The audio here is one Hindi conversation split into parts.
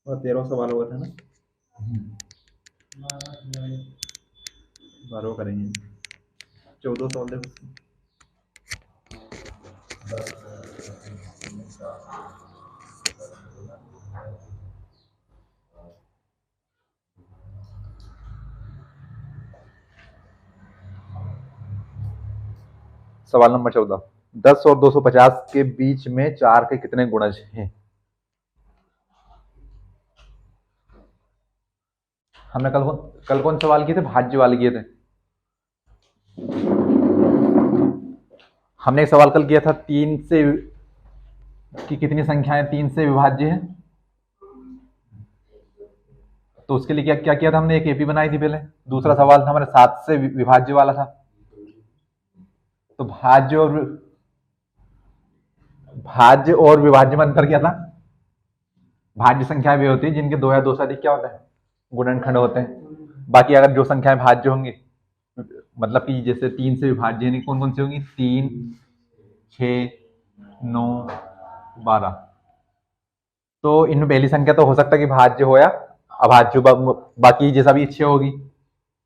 और 13 सवाल हुआ था ना, 12 करेंगे, 14 सवाल देखो। सवाल नंबर 14, 10 और 250 के बीच में 4 के कितने गुणज हैं? हमने कल कौन सवाल किए थे? भाज्य वाले किए थे। हमने एक सवाल कल किया था, 3 से की कितनी संख्याएं 3 से विभाज्य है, तो उसके लिए क्या क्या किया था हमने? एक एपी बनाई थी पहले। दूसरा सवाल था हमारे 7 से विभाज्य वाला था। तो भाज्य और विभाज्य में अंतर क्या था? भाज्य संख्याएं वे होती है जिनके 2 या 2 से अधिक क्या होते हैं? गुणनखंड होते हैं। बाकी अगर जो संख्याएं भाज्य होंगी, मतलब कि जैसे 3 से विभाज्य यानी कौन कौन सी होंगी? 3, 6, 9, 12। तो इनमें पहली संख्या तो हो सकता है कि भाज्य हो या अभाज्य हो। बाकी जैसा भी 6 होगी,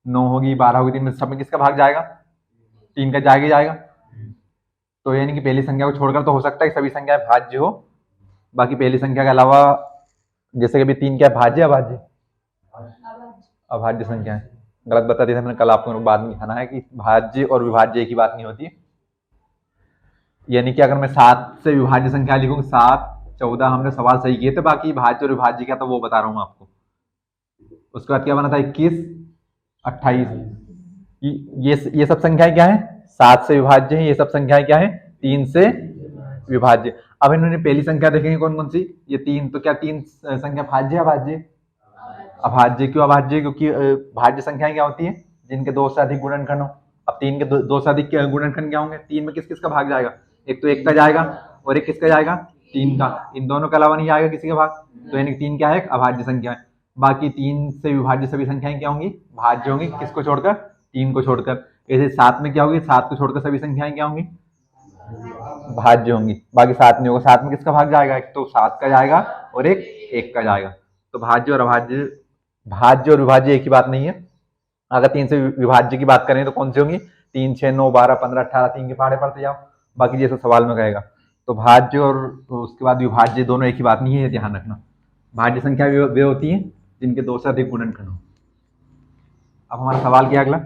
9 होगी, 12 होगी, 3 में सब में किसका भाग जाएगा? 3 का जाएगा ही जाएगा। तो यानी कि पहली संख्या को छोड़कर तो हो सकता है कि सभी संख्याएं भाज्य हो। बाकी पहली संख्या के अलावा जैसे कि अभी 3 क्या भाज्य अभाज्य? अभाज्य संख्या है। गलत बता दिया था मैंने कल आपको, बाद में दिखाना है कि भाज्य और विभाज्य एक ही बात नहीं होती। यानी कि अगर मैं 7 से विभाज्य संख्या लिखूँ, 7, 14 हमने सवाल सही किए थे, बाकी भाज्य और विभाज्य क्या था वो बता रहा हूँ आपको। उसके बाद क्या बना था? 21, 28। ये सब संख्याएं क्या है? 7 से विभाज्य है। ये सब संख्याएं क्या है? 3 से विभाज्य। अब इन्होंने पहली संख्या देखेंगे कौन कौन सी? ये 3। तो क्या 3 संख्या भाज्य अभाज्य? अभाज्य। क्यों अभाज्य? क्योंकि भाज्य संख्याएं क्या होती है? जिनके 2 से अधिक गुणनखंड हो। अब 3 के 2 से अधिक गुणनखंड क्या होंगे? 3 में किस किस का भाग जाएगा? एक तो 1 का जाएगा और एक किसका जाएगा? 3 का। इन दोनों के अलावा नहीं जाएगा किसी का भाग। तो यानी 3 क्या है? एक अभाज्य संख्या है। बाकी 3 से विभाज्य सभी संख्याएं क्या होंगी? भाज्य होंगी। किसको छोड़कर? 3 को छोड़कर। ऐसे 7 में क्या होगी? 7 को छोड़कर सभी संख्याएं क्या होंगी? भाज्य होंगी। बाकी 7 नहीं होगा। 7 में किसका भाग जाएगा? एक तो 7 का जाएगा और एक 1 का जाएगा। तो भाज्य और अभाज्य, भाज्य और विभाज्य एक ही बात नहीं है। अगर 3 से विभाज्य की बात करें तो कौन सी होंगी? 3, 6, 9, 12, 15, 18, 3 के पहाड़े पढ़ते जाओ। बाकी जैसे सवाल में कहेगा। तो भाज्य और उसके बाद विभाज्य दोनों एक ही बात नहीं है, ध्यान रखना। भाज्य संख्या वे होती है जिनके 2 से अधिक गुणनखंड हो। अब हमारा सवाल क्या अगला?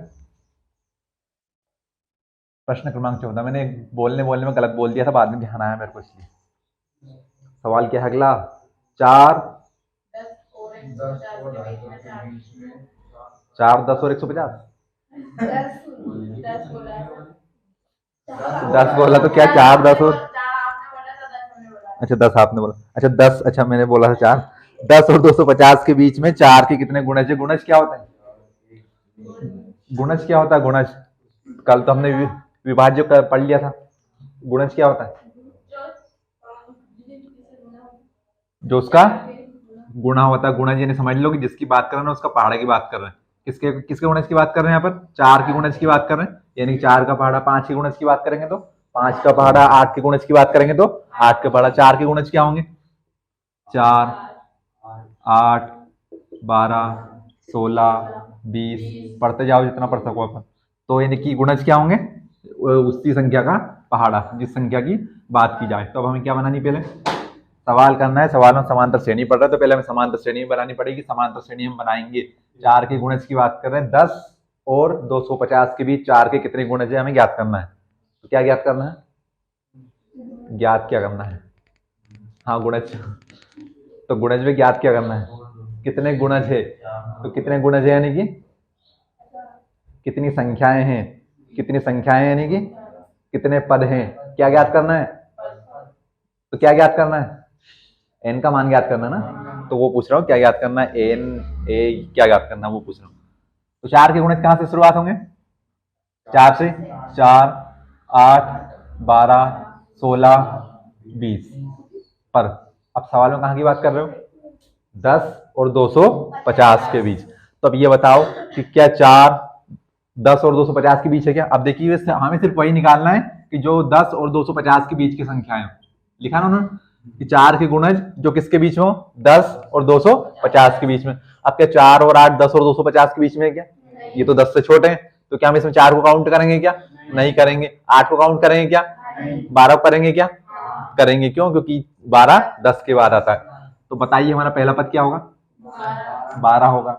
प्रश्न क्रमांक 14। मैंने बोलने में गलत बोल दिया था, बाद में ध्यान आया मेरे को, इसलिए। सवाल क्या है अगला? 4, 4, 10 और 150। 10 बोला तो क्या? 4, 10 और, अच्छा 10 आपने बोला। अच्छा 10, अच्छा मैंने बोला था 4। 10 और 250 के बीच में 4 के कितने गुणज है? गुणज क्या होता है? गुणज क्या होता है? गुणज कल तो हमने विभाज्य पढ़ लिया था। गुणज क्या होता है? जो उसका गुणा होता है। गुणज यानी समझ लो कि जिसकी बात कर रहे हैं उसका पहाड़ा की बात कर रहे हैं। किसके किसके गुणज की बात कर रहे हैं? यहाँ पर 4 के गुणज की बात कर रहे हैं। यानी 4 का पहाड़ा। 5 के गुणज की बात करेंगे तो 5 का पहाड़ा। 8 के गुणज की बात करेंगे तो 8 का पहाड़ा। 4 के गुणज क्या होंगे? 4, 8, 12, 16, 20, पढ़ते जाओ जितना पढ़ सको अपन। तो यानी कि गुणज क्या होंगे? उसी संख्या का पहाड़ा, जिस संख्या की बात की जाए। तो अब हमें क्या बनानी? पहले सवाल करना है। सवाल में समांतर श्रेणी पढ़ रहे हैं तो पहले हमें समांतर श्रेणी बनानी पड़ेगी। समांतर श्रेणी हम बनाएंगे। 4 के गुणज की बात कर रहे हैं। 10 और 250 के बीच 4 के कितने गुणज है हमें ज्ञात करना है। तो क्या ज्ञात करना है? ज्ञात क्या करना है? हाँ, गुणज। तो गुणज में ज्ञात क्या करना है? कितने गुणज है? तो कितने गुणज है यानी कि कितनी संख्याएं हैं? कितनी संख्याएं यानी कि कितने पद हैं? क्या ज्ञात करना है? तो क्या ज्ञात करना है? एन का मान ज्ञात करना है ना। तो वो पूछ रहा हूँ क्या ज्ञात करना है? एन ए क्या ज्ञात करना है वो पूछ रहा हूँ। तो 4 के गुणज कहाँ से शुरुआत होंगे? 4 से। 4, 8, 12, 16, 20 पर अब सवाल में कहाँ की बात कर रहे हो? 10 और 250 के बीच। तो अब ये बताओ कि क्या 4 10 और 250 के बीच है क्या? अब देखिए हमें सिर्फ वही निकालना है कि जो 10 और 250 के बीच की संख्याएं हो। लिखा ना उन्होंने कि 4 के गुणज जो किसके बीच में हो? 10 और 250 के बीच में। अब क्या 4 और 8 10 और 250 के बीच में है क्या? ये तो 10 से छोटे हैं, तो क्या हम इसमें 4 को काउंट करेंगे क्या? नहीं करेंगे। 8 को काउंट करेंगे क्या? 12 को करेंगे क्या? करेंगे। क्यों? क्योंकि 12 10 के बाद आता है। तो बताइए हमारा पहला पद क्या होगा? 12 होगा।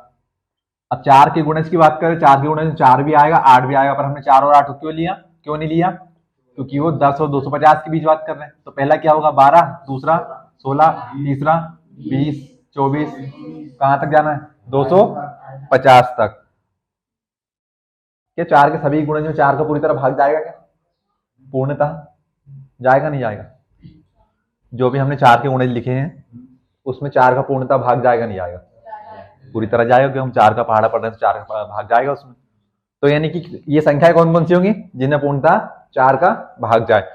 अब 4 के गुणज की बात करें, 4 के गुणज 4 भी आएगा 8 भी आएगा, पर हमने 4 और 8 को क्यों लिया? क्यों नहीं लिया? क्योंकि वो 10 और 250 के बीच बात कर रहे हैं। तो पहला क्या होगा? 12, दूसरा 16, तीसरा 20, 24, कहां तक जाना है? 250 तक। क्या 4 के सभी गुणज में 4 का पूरी तरह भाग जाएगा क्या? पूर्णतः जाएगा नहीं जाएगा? जो भी हमने 4 के गुणज लिखे हैं उसमें 4 का पूर्णतः भाग जाएगा नहीं जाएगा? पूरी तरह जाएगा, क्योंकि हम 4 का पहाड़ा पढ़ रहे हैं तो 4 का भाग जाएगा उसमें। तो यानी कि ये संख्याएं कौन कौन सी होंगी? जिन्हें पूर्णतः 4 का भाग जाए।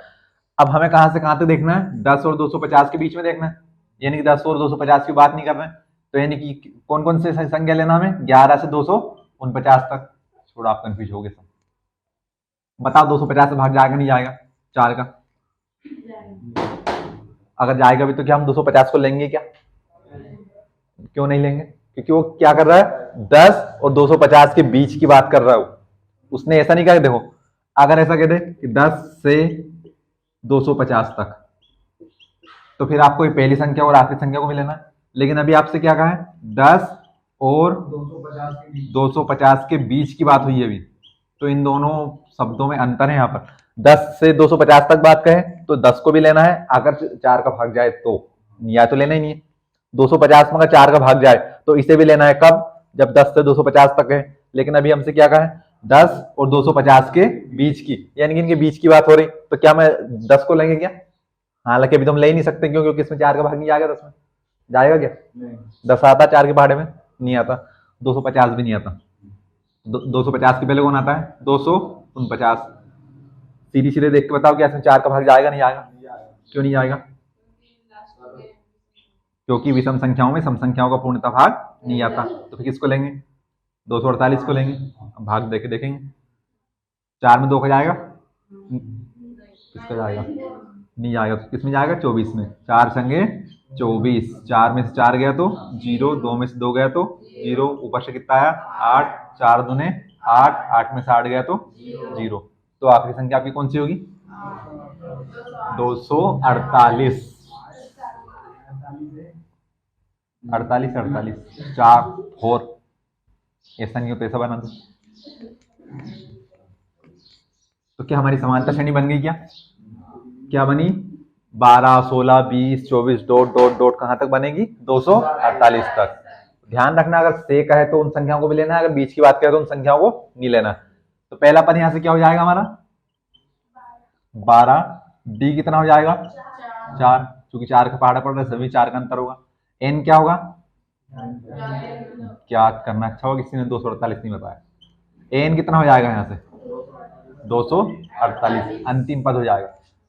अब हमें कहां से कहां तक देखना है? 10 और 250 के बीच में देखना है, यानी कि 10 और 250 की बात नहीं कर रहे हैं। तो यानी कि कौन कौन से संख्या लेना हमें? 11 से 249 तक। थोड़ा आप कंफ्यूज हो गए सब। बताओ 250 से भाग जाएगा नहीं जाएगा 4 का? अगर जाएगा भी तो क्या हम 250 को लेंगे क्या? क्यों नहीं लेंगे? क्योंकि वो क्या कर रहा है? 10 और 250 के बीच की बात कर रहा है। उसने ऐसा नहीं कहा। देखो अगर ऐसा कह दे कि 10 से 250 तक, तो फिर आपको पहली संख्या और आखिरी संख्या को मिलाना है। लेकिन अभी आपसे क्या कहा है? 10 और 250 के बीच की बात हुई है अभी। तो इन दोनों शब्दों में अंतर है। यहाँ पर 10 से 250 तक बात कहें तो 10 को भी लेना है, अगर 4 का भाग जाए तो। या तो लेना ही नहीं है। 250 में अगर 4 का भाग जाए तो इसे भी लेना है। कब? जब 10 से 250 तक है। लेकिन अभी हमसे क्या कहा है? 10 और 250 के बीच की, यानी कि इनके बीच की बात हो रही। तो क्या मैं 10 को लेंगे क्या? हालांकि अभी तो हम ले ही नहीं सकते, क्यों? क्योंकि इसमें 4 का भाग नहीं जाएगा। 10 में जाएगा क्या? 10 आता 4 के पहाड़े में? नहीं आता। 250 भी नहीं आता। 250 के पहले कौन आता है? 249। सीधी सीधे देख के बताओ क्या इसमें 4 का भाग जाएगा नहीं जाएगा? क्यों नहीं जाएगा? क्योंकि विषम संख्याओं में सम संख्याओं का पूर्णतः भाग नहीं आता। तो फिर किसको लेंगे? 248 को लेंगे। भाग देके देखेंगे। 4 में 2 का जाएगा? किसका जाएगा? नहीं जाएगा। तो किसमें जाएगा? 24 में। 4 संगे 24। 4 में से 4 गया तो 0, 2 में से 2 गया तो 0, ऊपर से कितना आया? 8, 4 दूने 8, 8 में से 8 गया तो 0। तो आखिरी संख्या आपकी कौन सी होगी? 248। 48 48 4 4। ऐसा नहीं हो तो ऐसा बना दो। तो क्या हमारी समानता श्रेणी बन गई क्या? क्या बनी? 12, 16, 20, 24 डॉट डॉट डॉट कहां तक बनेगी? 248 तक। ध्यान रखना अगर से कहे तो उन संख्याओं को भी लेना है, अगर बीच की बात करें तो उन संख्याओं को नहीं लेना। तो पहला पद यहां से क्या हो जाएगा हमारा? 12। डी कितना हो जाएगा? 4, क्योंकि 4 का पहाड़ा पड़ रहा है, सभी 4 का अंतर होगा। एन क्या होगा? क्या करना अच्छा होगा, किसी ने 248 नहीं बताया। एन कितना हो जाएगा यहाँ से? 248। अंतिम पद हो जाएगा।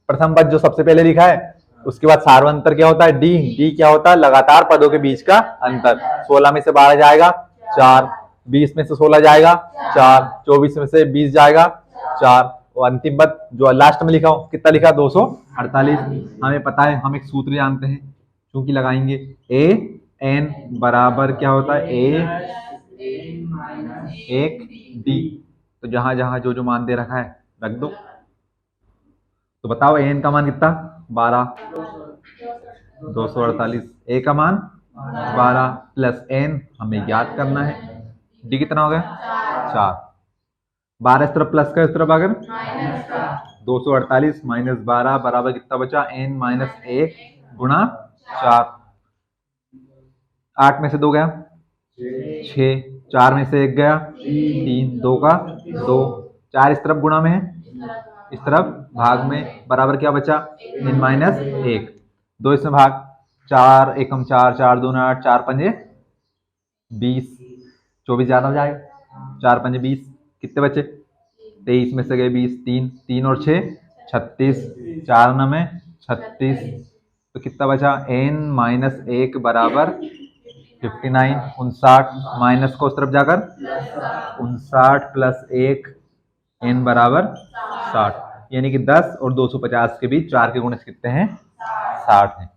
प्रथम पद जो सबसे पहले लिखा है, उसके बाद सार्वंतर क्या होता है? डी। डी क्या होता है? लगातार पदों के बीच का अंतर। 16 में से 12 जाएगा 4, 20 में से 16 जाएगा 4, 24 में से 20 जाएगा 4, और अंतिम पद जो लास्ट में लिखा हो कितना लिखा? 248। हमें पता है, हम एक सूत्र जानते हैं, क्योंकि लगाएंगे ए एन बराबर क्या होता है? ए एक डी। तो जहां जहां जो जो मान दे रखा है रख दो। तो बताओ एन का मान कितना? 12। 248। ए का मान 12 प्लस एन हमें याद करना है। डी कितना हो गया? 4। 12 इस तरफ प्लस का, इस तरफ अगर 248 माइनस 12 बराबर कितना बचा? एन माइनस 1 गुणा 4। 8 में से 2 गया 6, 4 में से 1 गया 3, 2 का 2, 4 इस तरफ गुणा में है, इस तरफ भाग में, बराबर क्या बचा? N minus 1। 2 इसमें भाग, 4 एकम 4, 4 दूना 8, 4 पंजे 20, 24 ज्यादा हो जाएगा। 4 पंजे 20, कितने बचे? 23 में से गए 20, 3 3 और 6 36, 4 9 में 36। तो कितना बचा, n माइनस 1 बराबर 59, 59 माइनस को उस तरफ जाकर 59 प्लस 1 n बराबर 60, यानी कि 10 और 250 के बीच 4 के गुणज कितने हैं, 60 हैं।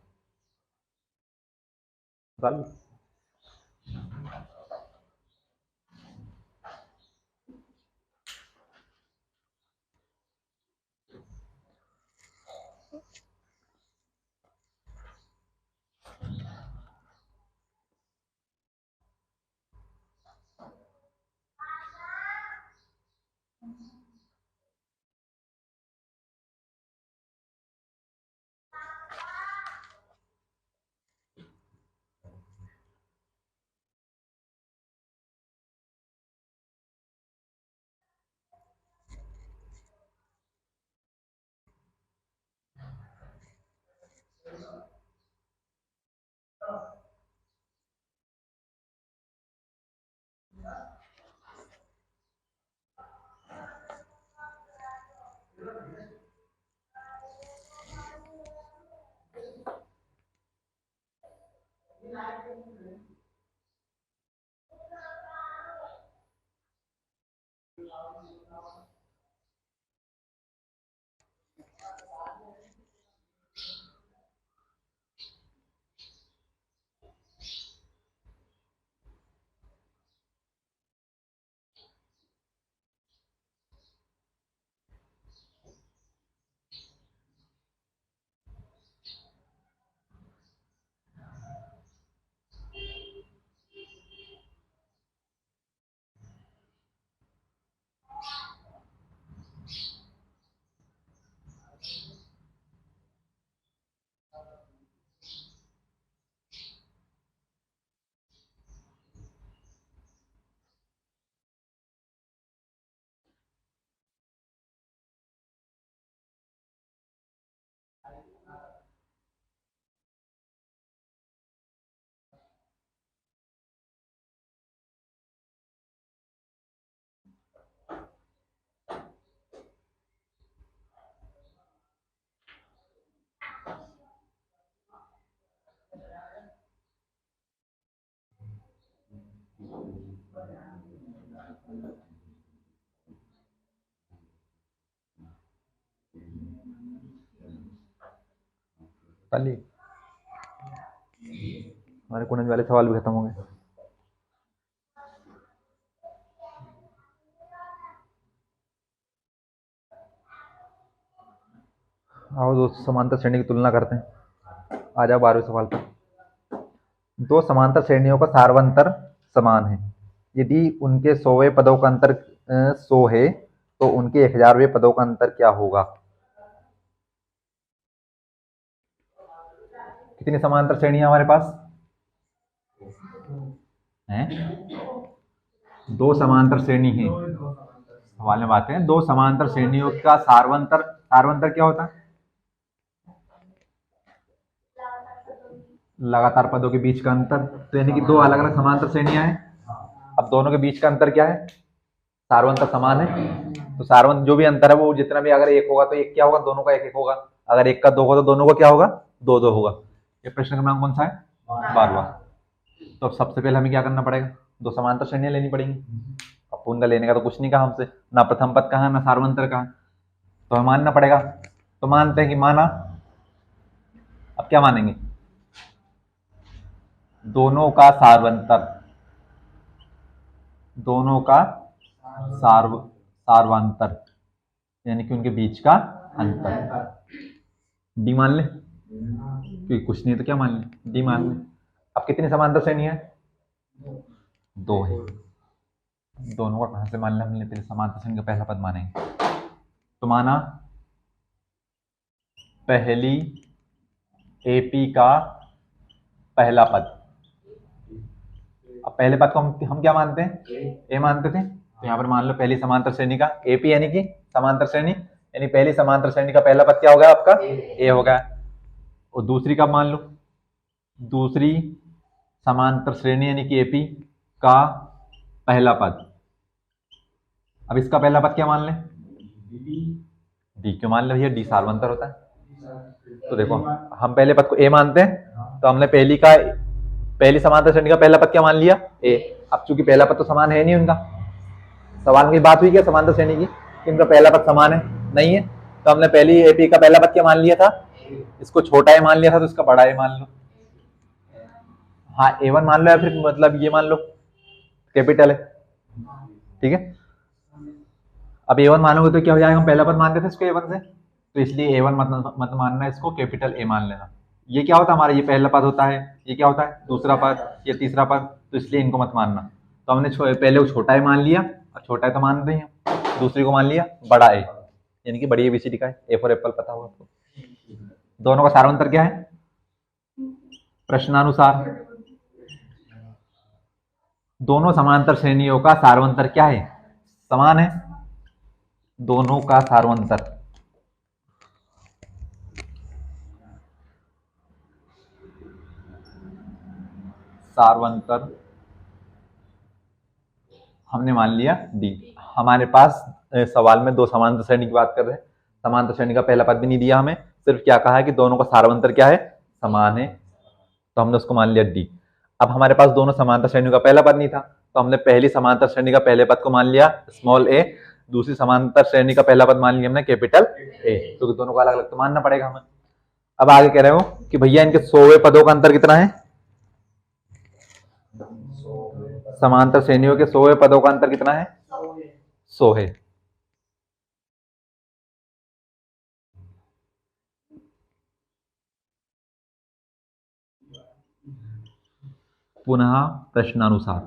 चलिए हमारे गुणज वाले सवाल भी खत्म हो गए। आओ दोस्तों समांतर श्रेणी की तुलना करते हैं। आ जाओ 12वें सवाल पर। दो समांतर श्रेणियों का सार्वंतर समान है, यदि उनके 100वें पदों का अंतर 100 है तो उनके 1000वें पदों का अंतर क्या होगा। कितनी समांतर श्रेणियां हमारे पास हैं? दो समांतर श्रेणी है। सवाल में बात है दो समांतर श्रेणियों का सार्वंतर, सार्वंतर क्या होता है, लगातार पदों के बीच का अंतर। तो यानी कि दो अलग अलग समांतर श्रेणियां हैं, अब दोनों के बीच का अंतर क्या है, सार्वंतर समान है। तो सार्वंतर जो भी अंतर है वो जितना भी, अगर एक होगा तो एक क्या होगा, दोनों का एक एक होगा, अगर एक का दो होगा तो दोनों का क्या होगा, दो दो होगा। ये प्रश्न क्रमांक कौन सा है, 12वां। तो अब सबसे पहले हमें क्या करना पड़ेगा, दो समांतर श्रेणियां लेनी पड़ेंगी। अब उनका लेने का तो कुछ नहीं कहा हमसे, ना प्रथम पद कहा ना सार्वंतर कहा, तो हमें मानना पड़ेगा। तो मानते हैं कि माना, अब क्या मानेंगे, दोनों का सार्वंतर, दोनों का सार्वंतर यानी कि उनके बीच का अंतर। डी मान ले, क्योंकि कुछ नहीं तो क्या मान ले, डी मान ले। अब कितनी समांतर श्रेणी है, दो है। दोनों का कहां से मान लिया हमने, पहले समांतर श्रेणी का पहला पद मानेंगे। तो माना पहली एपी का पहला पद। अब पहले पद को हम क्या मानते हैं, ए मानते थे। तो यहाँ पर मान लो पहली समांतर श्रेणी का एपी यानी कि समांतर श्रेणी, यानी पहली समांतर श्रेणी का पहला पद क्या होगा आपका, ए होगा। और दूसरी का मान लो, दूसरी समांतर श्रेणी यानी कि एपी का पहला पद। अब इसका पहला पद क्या मान लें, डी क्यों मान ले भैया, डी सार्वंतर होता है। तो देखो हम पहले पद को ए मानते हैं, तो हमने पहली समांतर श्रेणी का पहला पद क्या मान लिया, ए। अब चूंकि पहला पद तो समान है नहीं उनका, सवाल की बात हुई क्या समांतर श्रेणी की कि उनका पहला पद समान है, नहीं है, तो हमने पहली एपी का पहला पद क्या मान लिया था, इसको छोटा ए मान लिया था, तो इसका बड़ा ए मान लो। हाँ A1 मान लो या फिर मतलब ये मान लो कैपिटल है, ठीक है। अब A1 मानोगे तो क्या हो जाएगा, हम पहला पद मानते थे इसको A1 से, तो इसलिए A1 मत मानना, इसको कैपिटल ए मान लेना। ये क्या होता है हमारा, ये पहला पद होता है, ये क्या होता है दूसरा पद, ये तीसरा पद, तो इसलिए इनको मत मानना। तो हमने पहले को छोटा ए मान लिया, और छोटा ए तो मान रहे हैं, दूसरी को मान लिया बड़ा ए, यानी कि बड़ी एबीसीडी का है, ए फॉर एप्पल पता होगा आपको। दोनों का सारांतर क्या है, प्रश्नानुसार। दोनों समांतर श्रेणियों का सार्वंतर क्या है, समान है, दोनों का सार्वंतर हमने मान लिया डी। हमारे पास सवाल में दो समांतर श्रेणी की बात कर रहे हैं, समांतर श्रेणी का पहला पद भी नहीं दिया हमें, सिर्फ क्या कहा है कि दोनों का सार्वंतर क्या है, समान है, तो हमने उसको मान लिया डी। अब हमारे पास दोनों समांतर श्रेणियों का पहला पद नहीं था, तो हमने पहली समांतर श्रेणी का पहले पद को मान लिया स्मॉल ए, दूसरी समांतर श्रेणी का पहला पद मान लिया हमने कैपिटल ए, क्योंकि दोनों को अलग अलग तो मानना पड़ेगा हमें। अब आगे कह रहे हो कि भैया इनके 100वें पदों का अंतर कितना है, समांतर श्रेणियों के 100वें पदों का अंतर कितना है, 100 है। पुनः प्रश्नानुसार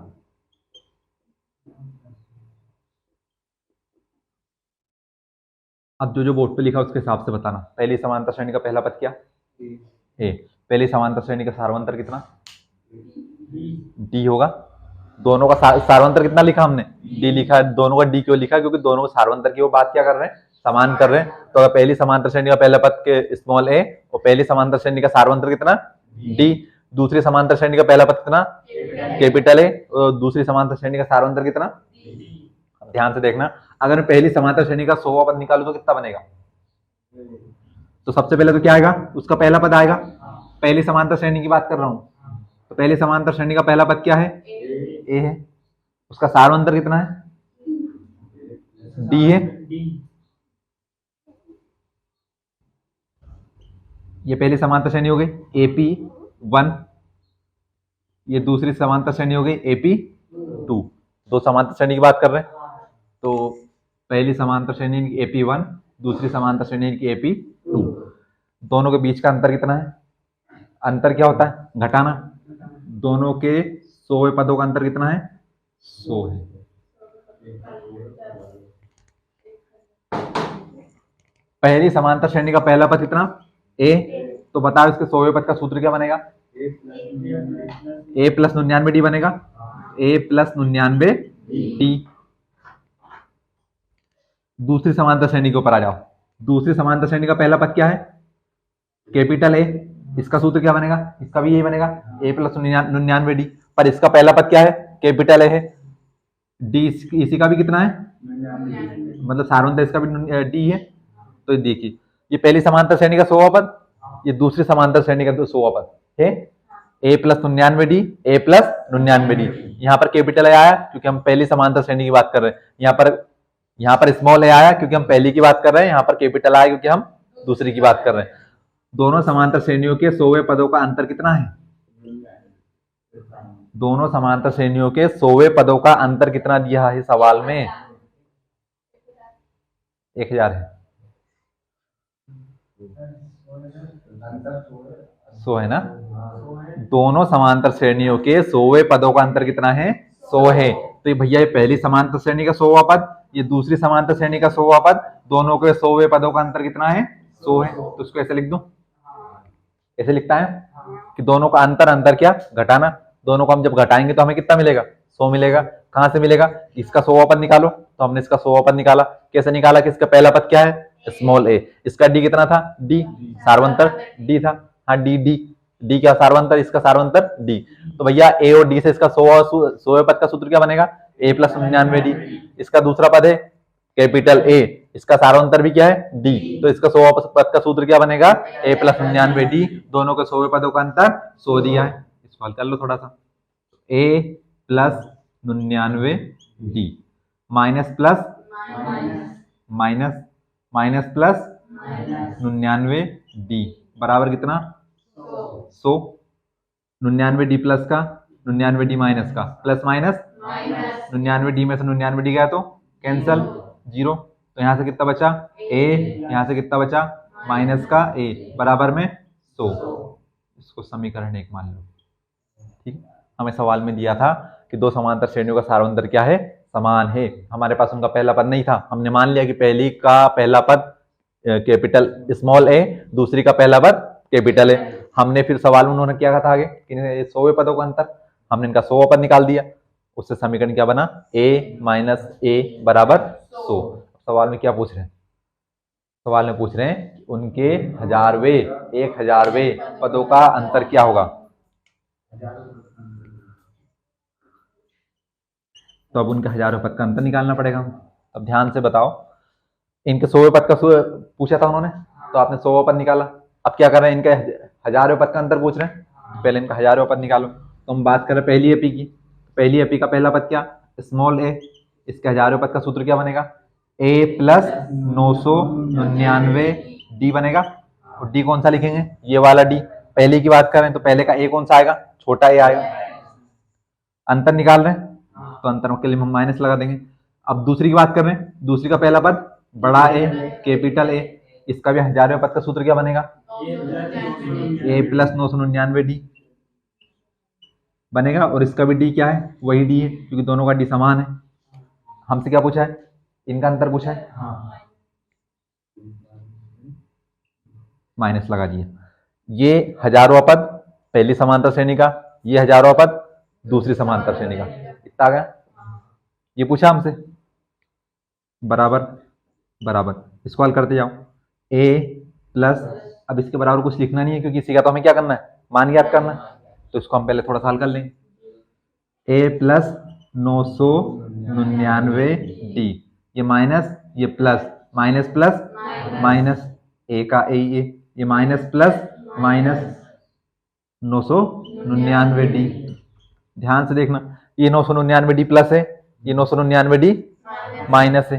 अब जो बोर्ड पे लिखा उसके हिसाब से बताना। पहली समांतर श्रेणी का पहला पद क्या, ए। पहली समांतर श्रेणी का सार्वंतर कितना, डी होगा। दोनों का सार्वंतर कितना लिखा हमने, डी लिखा है। दोनों का डी क्यों लिखा, क्योंकि दोनों को सार्वंतर की वो बात क्या कर रहे हैं, समान कर रहे हैं। तो अगर पहली समांतर श्रेणी का पहला पद के स्मॉल ए और पहली समांतर श्रेणी का सार्वंतर कितना, डी। दूसरी समांतर श्रेणी का पहला पद कितना, कैपिटल ए, और दूसरी समांतर श्रेणी का सार्वंतर कितना। ध्यान से देखना, अगर मैं पहली समांतर श्रेणी का 100वां पद निकालू तो कितना बनेगा, तो सबसे पहले तो क्या आएगा, उसका पहला पद आएगा। पहली समांतर श्रेणी की बात कर रहा हूं, तो पहली समांतर श्रेणी का पहला पद क्या है, ए है। उसका सार्वंतर कितना है, डी है। ये पहली समांतर श्रेणी हो गई AP1, ये दूसरी समांतर श्रेणी हो गई AP2। दो समांतर श्रेणी की बात कर रहे हैं, तो पहली समांतर श्रेणी AP1, दूसरी समांतर श्रेणी AP2। दोनों के बीच का अंतर कितना है, अंतर क्या होता है, घटाना। दोनों के 100वें पदों का अंतर कितना है, 100 है। पहली समांतर श्रेणी का पहला पद कितना, ए। तो बताओ इसके 100वें पद का सूत्र क्या बनेगा, A प्लस 99D बनेगा, A प्लस 99D। दूसरी समांतर श्रेणी के ऊपर आ जाओ। दूसरी समांतर श्रेणी का पहला पद क्या है, कैपिटल ए। इसका सूत्र क्या बनेगा, इसका भी यही बनेगा, A प्लस 99D। पर इसका पहला पद क्या है, कैपिटल ए है। डी इसी का भी कितना है, मतलब सार्वंतर इसका भी डी है। तो देखिए ये पहली समांतर श्रेणी का 100वां पद, ये दूसरी समांतर श्रेणी का 100वां पद है। A plus 99D, A plus 99D। यहाँ पर कैपिटल ए आया क्योंकि हम पहली समांतर श्रेणी की बात कर रहे हैं। यहाँ पर स्मॉल ए आया क्योंकि हम पहली की बात कर रहे हैं। यहाँ पर कैपिटल आया क्योंकि हम दूसरी की बात कर रहे हैं। दोनों समांतर श्रेणियों के 100वें पदों का अंतर कितना है, दोनों समांतर श्रेणियों के 100वें पदों का अंतर कितना दिया है सवाल में, 1000 है, 100 है ना। दोनों समांतर श्रेणियों के 100वें पदों का अंतर कितना है, 100 है। तो ये भैया ये पहली समांतर श्रेणी का 100वां पद, ये दूसरी समांतर श्रेणी का 100वां पद, दोनों के 100वें पदों का अंतर कितना है, 100 है। तो इसको ऐसे लिख दूं, ऐसे लिखता है कि दोनों का अंतर क्या, घटाना। दोनों को हम जब घटाएंगे तो हमें कितना मिलेगा, 100 मिलेगा। कहां से मिलेगा, इसका 100वां पद निकालो। तो हमने इसका 100वां पद निकाला। कैसे निकाला कि इसका पहला पद क्या है, स्मॉल ए। इसका डी कितना था, डी, सार्वंतर डी था। हाँ डी क्या सार्वंतर, इसका सार्वंतर डी। तो भैया ए और डी से इसका 100वें पद का सूत्र क्या बनेगा, A प्लस 99D। इसका दूसरा पद है कैपिटल ए, इसका सारांतर भी क्या है डी, तो इसका 100 पद का सूत्र क्या बनेगा ए प्लस 99 डी, दोनों के 100 पदों का अंतर 100 दिया है, इसको हल कर लो थोड़ा सा। A plus 99 D minus plus minus minus plus 99 D बराबर कितना 100, 99 डी प्लस का 99 डी माइनस का प्लस माइनस 99 डी में से 99 डी गया तो कैंसल 0, तो यहाँ से कितना बचा ए, यहाँ से कितना बचा माइनस का ए बराबर में 100, इसको समीकरण 1 मान लो। ठीक, हमें सवाल में दिया था कि दो समांतर श्रेणियों का सारांतर क्या है समान है, हमारे पास उनका पहला पद नहीं था, हमने मान लिया कि पहली का पहला पद कैपिटल स्मॉल ए, दूसरी का पहला पद कैपिटल ए। हमने फिर सवाल में उन्होंने क्या कहा था आगे कि 100 पदों का अंतर, हमने इनका 100 पद निकाल दिया, उससे समीकरण क्या बना ए माइनस ए बराबर 100। सवाल में क्या पूछ रहे हैं, सवाल में पूछ रहे हैं कि उनके 1000वें पदों का अंतर क्या होगा। तो अब उनके 1000वें पद का अंतर निकालना पड़ेगा। अब ध्यान से बताओ, इनके 100वें पद का पूछा था उन्होंने, तो आपने 100वां पद निकाला, अब क्या कर रहे हैं इनके 1000वें पद का अंतर पूछ रहे हैं, पहले इनका 1000वां पद निकालो। तो हम बात कर रहे हैं पहली एपी की, पहली एपी का पहला पद क्या स्मॉल ए, इसके 1000वें पद का सूत्र क्या बनेगा ए प्लस 999 डी बनेगा, और डी कौन सा लिखेंगे ये वाला डी, पहले की बात कर रहे हैं तो पहले का ए कौन सा आएगा छोटा ए आएगा, अंतर निकाल रहे हैं तो अंतर के लिए हम माइनस लगा देंगे। अब दूसरी की बात कर रहे हैं, दूसरी का पहला पद बड़ा ए कैपिटल ए, इसका भी 1000वें पद का सूत्र क्या बनेगा ए प्लस 999 डी बनेगा, और इसका भी डी क्या है वही डी है क्योंकि दोनों का डी समान है। हमसे क्या पूछा है इनका अंतर पूछा है, माइनस लगा दिया। ये 1000वां पद पहली समांतर श्रेणी का, ये 1000वां पद दूसरी समांतर श्रेणी का, इतना आ गया, ये पूछा हमसे बराबर बराबर, इसको हल करते जाओ ए प्लस, अब इसके बराबर कुछ लिखना नहीं है क्योंकि इसी का तो हमें क्या करना है मान ज्ञात करना है, तो इसको हम पहले थोड़ा सा हल कर लेंगे। ए प्लस 999 डी, ये माइनस ये प्लस, माइनस प्लस माइनस ए का ए, ये माइनस प्लस माइनस 999 डी, ध्यान से देखना ये 999 डी प्लस है, ये 999 डी माइनस है,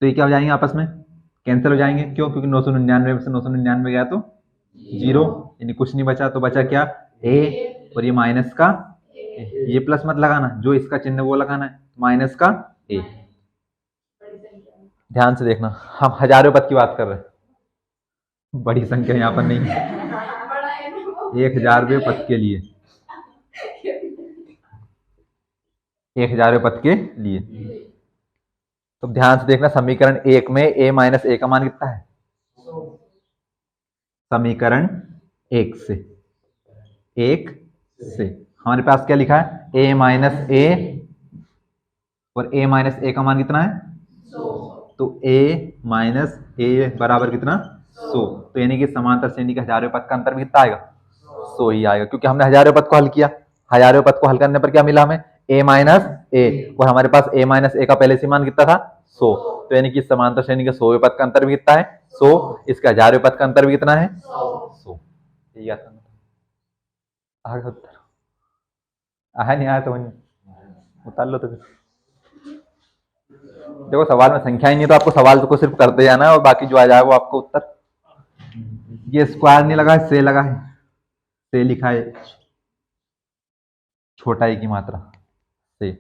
तो ये क्या हो जाएंगे आपस में कैंसिल हो जाएंगे, क्यों क्योंकि 999 में से 999 गया तो 0, यानी कुछ नहीं बचा, तो बचा क्या ए, और ये माइनस का ये प्लस मत लगाना, जो इसका चिन्ह वो लगाना है माइनस का ए। ध्यान से देखना हम 1000वें पद की बात कर रहे हैं, बड़ी संख्या यहाँ पर नहीं है, 1000वें पद के लिए, 1000वें पद के लिए। तो ध्यान से देखना समीकरण 1 में ए माइनस ए का मान कितना है, समीकरण 1 से हमारे पास क्या लिखा है ए माइनस ए, और ए माइनस ए का मान कितना है 100, तो ए माइनस ए बराबर कितना 100, तो यानी कि समांतर श्रेणी का 1000वें पद का अंतर भी कितना आएगा 100 ही आएगा, क्योंकि हमने 1000वें पद को हल किया, 1000वें पद को हल करने पर क्या मिला हमें ए माइनस ए, और हमारे पास ए माइनस ए का पहले से मान कितना था 100, तो यानी कि समांतर श्रेणी के 100वें पद का अंतर भी कितना है 100, इसका 1000वें पद का अंतर भी कितना है 100। यही आता है उत्तर, आया नहीं आया तो उतार लो। तो देखो सवाल में संख्या ही नहीं, तो आपको सवाल तो को सिर्फ करते जाना है और बाकी जो आ जाए वो आपको उत्तर। ये स्क्वायर नहीं लगा है, से लगा है, से लिखा है छोटा ए की मात्रा से।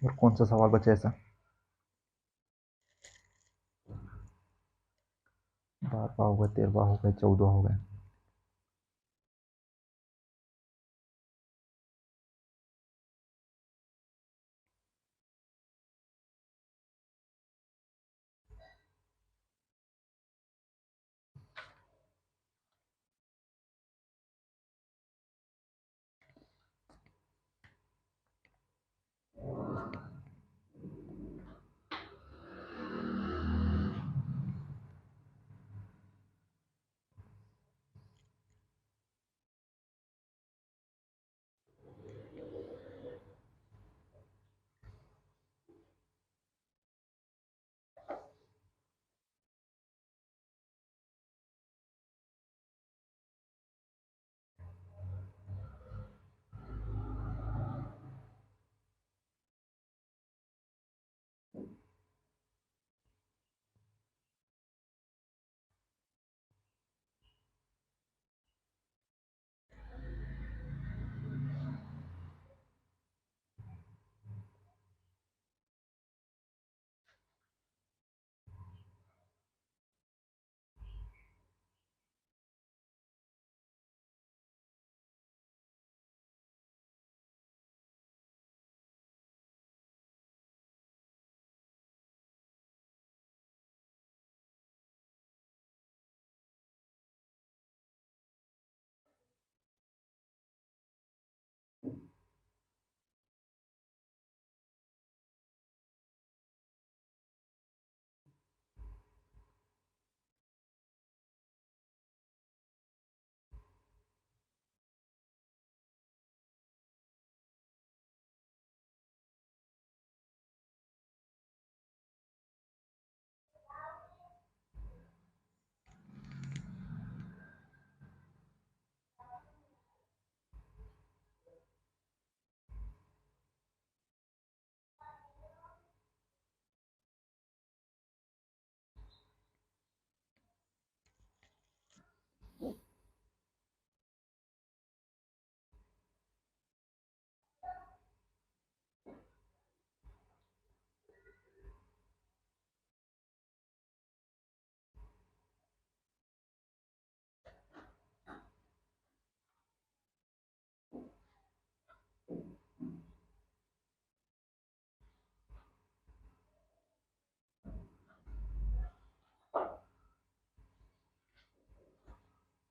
और कौन सा सवाल बचा ऐसा, 12 हो गए, 13 हो गए, 14 हो गए।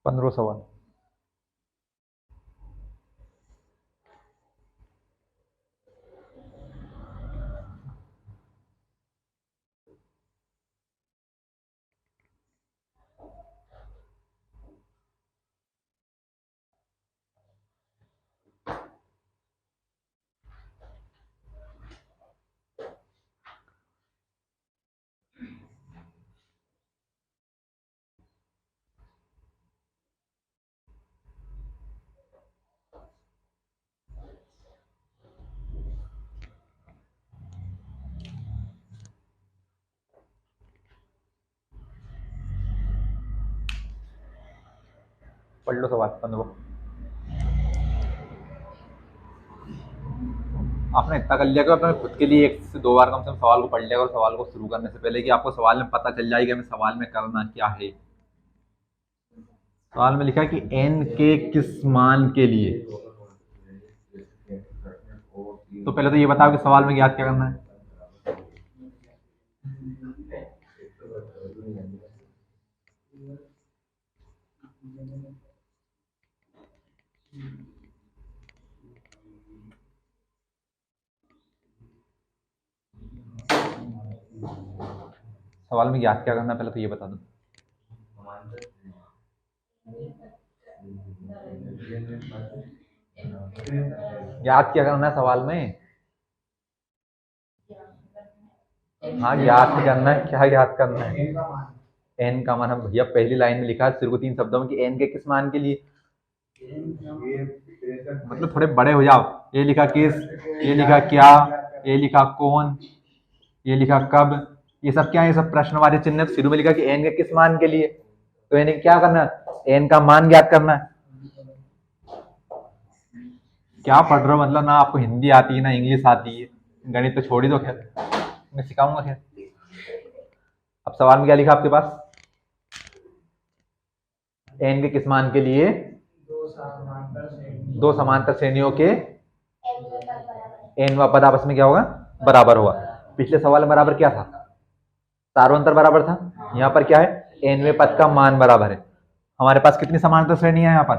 15 सवाल। पढ़ लो सवाल 15। आपने इतना कर लिया कि अपने खुद के लिए 1 से 2 बार कम से कम सवाल को पढ़ लिया और सवाल को शुरू करने से पहले कि आपको सवाल में पता चल जाएगा हमें सवाल में करना क्या है। सवाल में लिखा है कि n के किस मान के लिए। तो पहले तो ये बताओ कि सवाल में ज्ञात क्या करना है। सवाल में ज्ञात क्या करना है पहले तो ये बता दो। ज्ञात क्या करना है सवाल में। हाँ ज्ञात करना है। क्या ज्ञात करना है। एन का मान। हम भैया पहली लाइन में लिखा है सिर्फ 3 शब्दों में कि एन के किस मान के लिए। मतलब थोड़े बड़े हो जाओ। ये लिखा किस, ये लिखा क्या, ये लिखा कौन, ये लिखा कब, ये सब क्या है। ये सब प्रश्नवाची चिन्ह। शुरू में लिखा कि एन के किस मान के लिए। तो एन क्या करना है, एन का मान ज्ञात करना है। क्या पढ़ रहे हो मतलब, ना आपको हिंदी आती है ना इंग्लिश आती है। गणित तो छोड़ ही दो, खैर मैं सिखाऊंगा खैर। अब सवाल में क्या लिखा आपके पास। एन के किस मान के लिए दो समांतर श्रेणियों के एन व पद आपस में क्या होगा, बराबर होगा। पिछले सवाल में बराबर क्या था, सार्वंतर बराबर था। यहाँ पर क्या है, एनवें पद का मान बराबर है। हमारे पास कितनी समांतर श्रेणियां हैं यहाँ पर,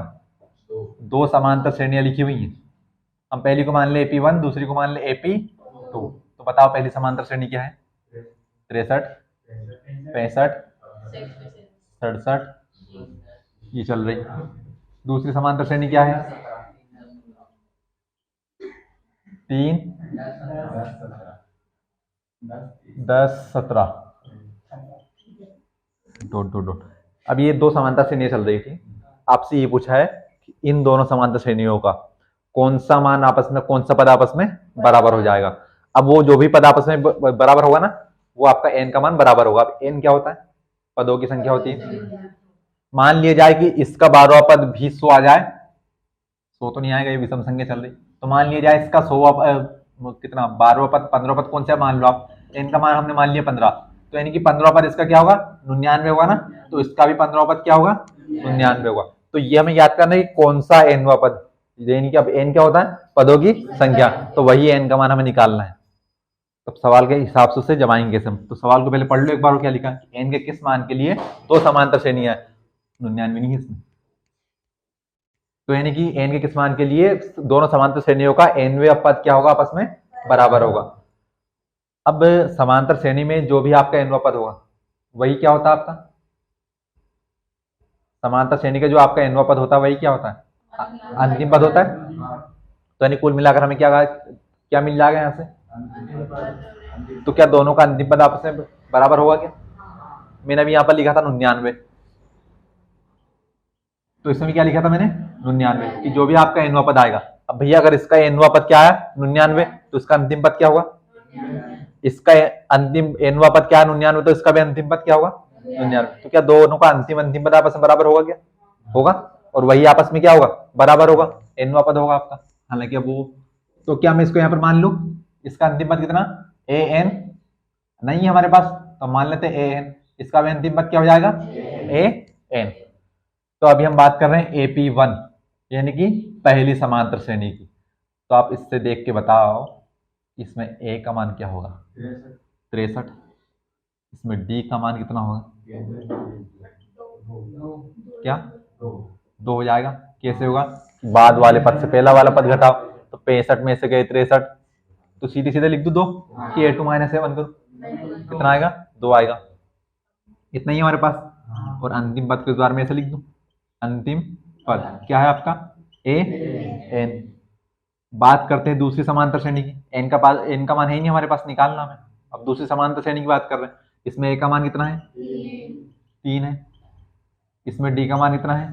2 समांतर श्रेणियां लिखी हुई हैं। हम पहली को मान ले AP1, दूसरी को मान ले AP2। तो बताओ पहली समांतर श्रेणी क्या है, 63, 65, 67 ये चल रही। दूसरी समांतर श्रेणी क्या है, 3, 10, 17 डॉट डॉट डॉट। अब ये 2 समांतर श्रेणियां चल रही थी। आपसे ये पूछा है कि इन दोनों समांतर श्रेणियों का कौन सा मान आपस में, कौन सा पद आपस में बराबर हो जाएगा। अब वो जो भी पद आपस में बराबर होगा ना, वो आपका n का मान बराबर होगा। अब n क्या होता है, पदों की संख्या होती है। मान लिया जाए कि इसका 12वां पद भी 100 आ जाए। 100 तो नहीं आएगा, ये विषम संख्या चल रही। तो मान लिया जाए इसका 100वां कितना 12वां पद, 15वां पद कौन सा मान लो आप। n का मान हमने मान लिया 15, तो यानी कि 15वां पद इसका क्या होगा, 99 होगा ना। तो इसका भी 15वां पद क्या होगा, 99 होगा। तो ये हमें याद करना है कि कौन सा nवां पद, यानी कि अब n क्या होता है, पदों की संख्या। तो वही n का मान हमें निकालना है। तब सवाल के हिसाब से उसे जमाएंगे हम। तो सवाल को पहले पढ़ लो एक बार, क्या लिखा है, n के किस मान के लिए 2 समांतर श्रेणियां है। 99 नहीं है इसमें। तो यानी कि n के किस मान के लिए दोनों समांतर श्रेणियों का nवें पद क्या होगा, आपस में बराबर होगा। अब समांतर श्रेणी में जो भी आपका nवां पद होगा वही क्या होता है आपका, समांतर श्रेणी का जो आपका nवां पद होता है वही क्या होता है, अंतिम पद होता है। तो यानी कुल मिलाकर हमें क्या मिल जाएगा यहाँ से। तो क्या दोनों का अंतिम पद आपस में बराबर होगा क्या। मैंने अभी यहाँ पर लिखा था 99, तो इसमें क्या लिखा था मैंने 99, कि जो भी आपका nवां पद आएगा। अब भैया अगर इसका nवां पद क्या है 99, तो इसका अंतिम पद क्या होगा, इसका अंतिम nवां पद क्या है 99, तो इसका भी अंतिम पद क्या होगा 99। तो क्या दोनों का अंतिम पद आपस में बराबर होगा क्या, होगा। और वही आपस में क्या होगा, बराबर होगा, nवां पद होगा आपका। हालांकि अब वो, तो क्या मैं इसको यहाँ पर मान लू, इसका अंतिम पद कितना an नहीं है हमारे पास, तो मान लेते an। इसका भी अंतिम पद क्या हो जाएगा an। तो अभी हम बात कर रहे हैं AP1 यानी कि पहली समांतर श्रेणी की। तो आप इससे देख के बताओ इसमें A का मान क्या होगा, 63। इसमें D का मान कितना होगा, क्या 2 हो जाएगा। कैसे होगा? बाद वाले पद से पहला वाला पद घटाओ, तो 65 में से गए 63, तो सीधे सीधे लिख दो 2 कि a2 - a1 करो, कितना आएगा? 2 आएगा। इतना ही हमारे पास। और अंतिम पद को इस बार में ऐसे लिख दो, अंतिम पद क्या है आपका? a n। बात करते हैं दूसरी समांतर श्रेणी की। n का मान है ही नहीं हमारे पास, निकालना हमें। अब दूसरी समांतर श्रेणी की बात कर रहे हैं। इसमें a का मान कितना है? 3 है। इसमें d का मान कितना है?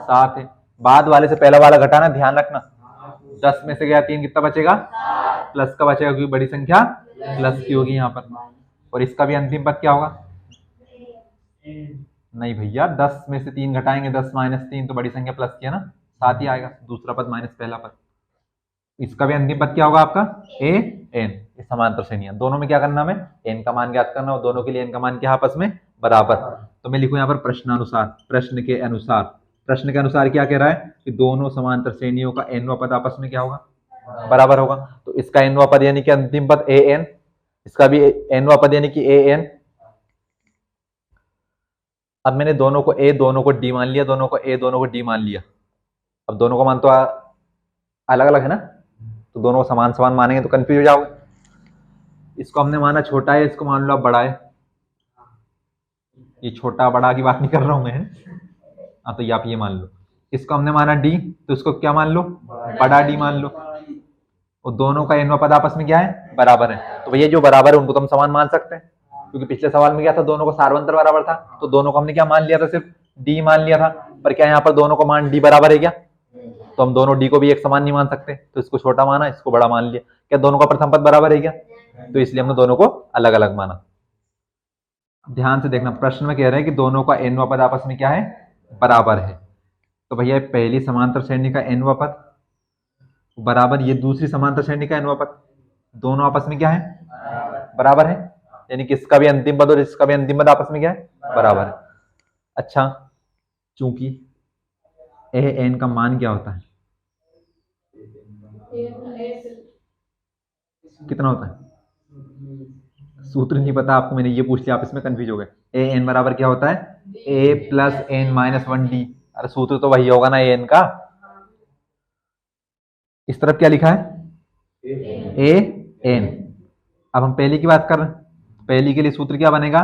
7 है। बाद वाले से पहला वाला घटाना, ध्यान रखना। 10 में से गया 3, कितना बचेगा? प्लस का बचेगा, क्योंकि बड़ी संख्या प्लस की होगी यहाँ पर। और इसका भी अंतिम पद क्या होगा? नहीं भैया, 10 में से 3 घटाएंगे, 10 - 3, तो बड़ी संख्या प्लस की है ना, 7 ही आएगा। दूसरा पद माइनस पहला पद। इसका भी अंतिम पद क्या होगा आपका? a n। ये समांतर श्रेणियां, दोनों में क्या करना हमें? n का मान ज्ञात करना, और दोनों के लिए n का मान क्या आपस में? बराबर। तो मैं लिखूं यहाँ पर प्रश्नानुसार, प्रश्न के अनुसार। प्रश्न के अनुसार क्या कह रहा है कि दोनों समांतर श्रेणियों का nवां पद आपस में क्या होगा? बराबर होगा। तो इसका nवां पद यानी कि अंतिम पद a n, इसका भी nवां पद यानी कि a n। अब मैंने दोनों को a, दोनों को d मान लिया, दोनों को a, दोनों को d मान लिया। अब दोनों का मान तो अलग अलग है ना, तो दोनों को समान समान मानेंगे तो कंफ्यूज हो जाओगे। इसको हमने माना छोटा है, इसको मान लो आप बड़ा है। ये छोटा बड़ा की बात नहीं कर रहा हूं मैं। हाँ, तो ये आप ये मान लो। इसको हमने माना d, तो इसको क्या मान लो? बड़ा d मान लो। और दोनों का nवां पद आपस में क्या है? बराबर है। तो भैया जो बराबर है उनको तो हम समान मान सकते हैं, क्योंकि पिछले सवाल में क्या था? दोनों को सारवंतर बराबर था, तो दोनों को हमने क्या मान लिया था? सिर्फ d मान लिया था। पर क्या यहाँ पर दोनों को मान d बराबर है क्या? तो हम दोनों d को भी एक समान नहीं मान सकते, तो इसको छोटा माना, इसको बड़ा मान लिया। क्या दोनों का प्रथम पद बराबर है क्या? तो इसलिए हमने दोनों को अलग अलग माना। ध्यान से देखना, प्रश्न में कह रहे हैं कि दोनों का nवां पद आपस में क्या है? बराबर है। तो भैया पहली समांतर श्रेणी का nवां पद बराबर ये दूसरी समांतर श्रेणी का nवां पद, दोनों आपस में क्या है? बराबर है। यानी कि इसका भी अंतिम पद और इसका भी अंतिम पद आपस में क्या है? बराबर है। अच्छा, चूंकि a n का मान क्या होता है? कितना होता है? सूत्र नहीं पता आपको, मैंने ये पूछ लिया, आप इसमें कंफ्यूज हो गए। a n बराबर क्या होता है? a + n - 1d। अरे सूत्र तो वही होगा ना a n का। इस तरफ क्या लिखा है? a n। अब हम पहली की बात कर रहे हैं, पहली के लिए सूत्र क्या बनेगा?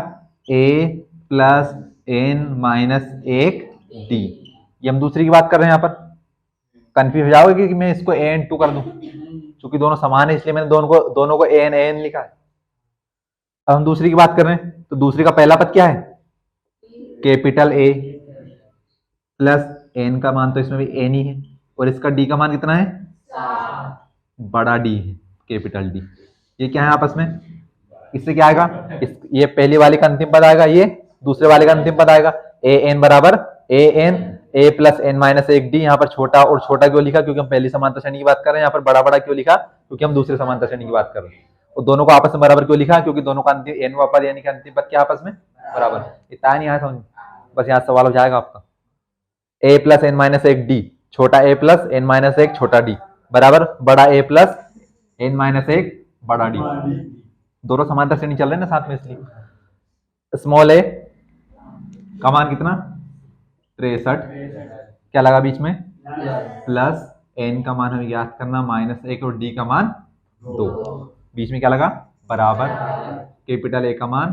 a + n - 1d। ये हम दूसरी की बात कर रहे हैं। यहाँ पर कंफ्यूज हो जाओगे कि मैं इसको an2 कर दूं, क्योंकि दोनों समान है इसलिए मैंने दोनों को an लिखा है। अब हम दूसरी की बात कर रहे हैं, तो दूसरी का पहला पद क्या है? कैपिटल A प्लस n का मान तो इसमें भी n ही है, और इसका d का मान कितना है? बड़ा d है, कैपिटल D। ये क्या है आपस में? इससे क्या आएगा? ये पहली वाले का अंतिम पद आएगा, ये दूसरे वाले का अंतिम पद आएगा। an बराबर an a + n - 1d। यहाँ पर छोटा और छोटा क्यों लिखा? क्योंकि हम पहली समांतर श्रेणी की बात कर रहे हैं। यहाँ पर बड़ा बड़ा क्यों लिखा? क्योंकि हम दूसरे समांतर श्रेणी की बात कर रहे हैं। और दोनों को आपस में बराबर क्यों लिखा? क्योंकि दोनों का अंतिम nवां पद यानी कि अंतिम पद क्या आपस में? बराबर। इतना नहीं आया समझ, बस यहाँ सवाल हो जाएगा आपका। a + n - 1d, छोटा a + n - 1 छोटा d बराबर बड़ा a + n - 1 बड़ा d। दोनों समांतर श्रेणी चल रहे हैं ना साथ में, इसलिए स्मॉल a का मान कितना? 63। क्या लगा बीच में? प्लस n का मान हमें ज्ञात करना -1 और d का मान 2। बीच में क्या लगा? बराबर कैपिटल A का मान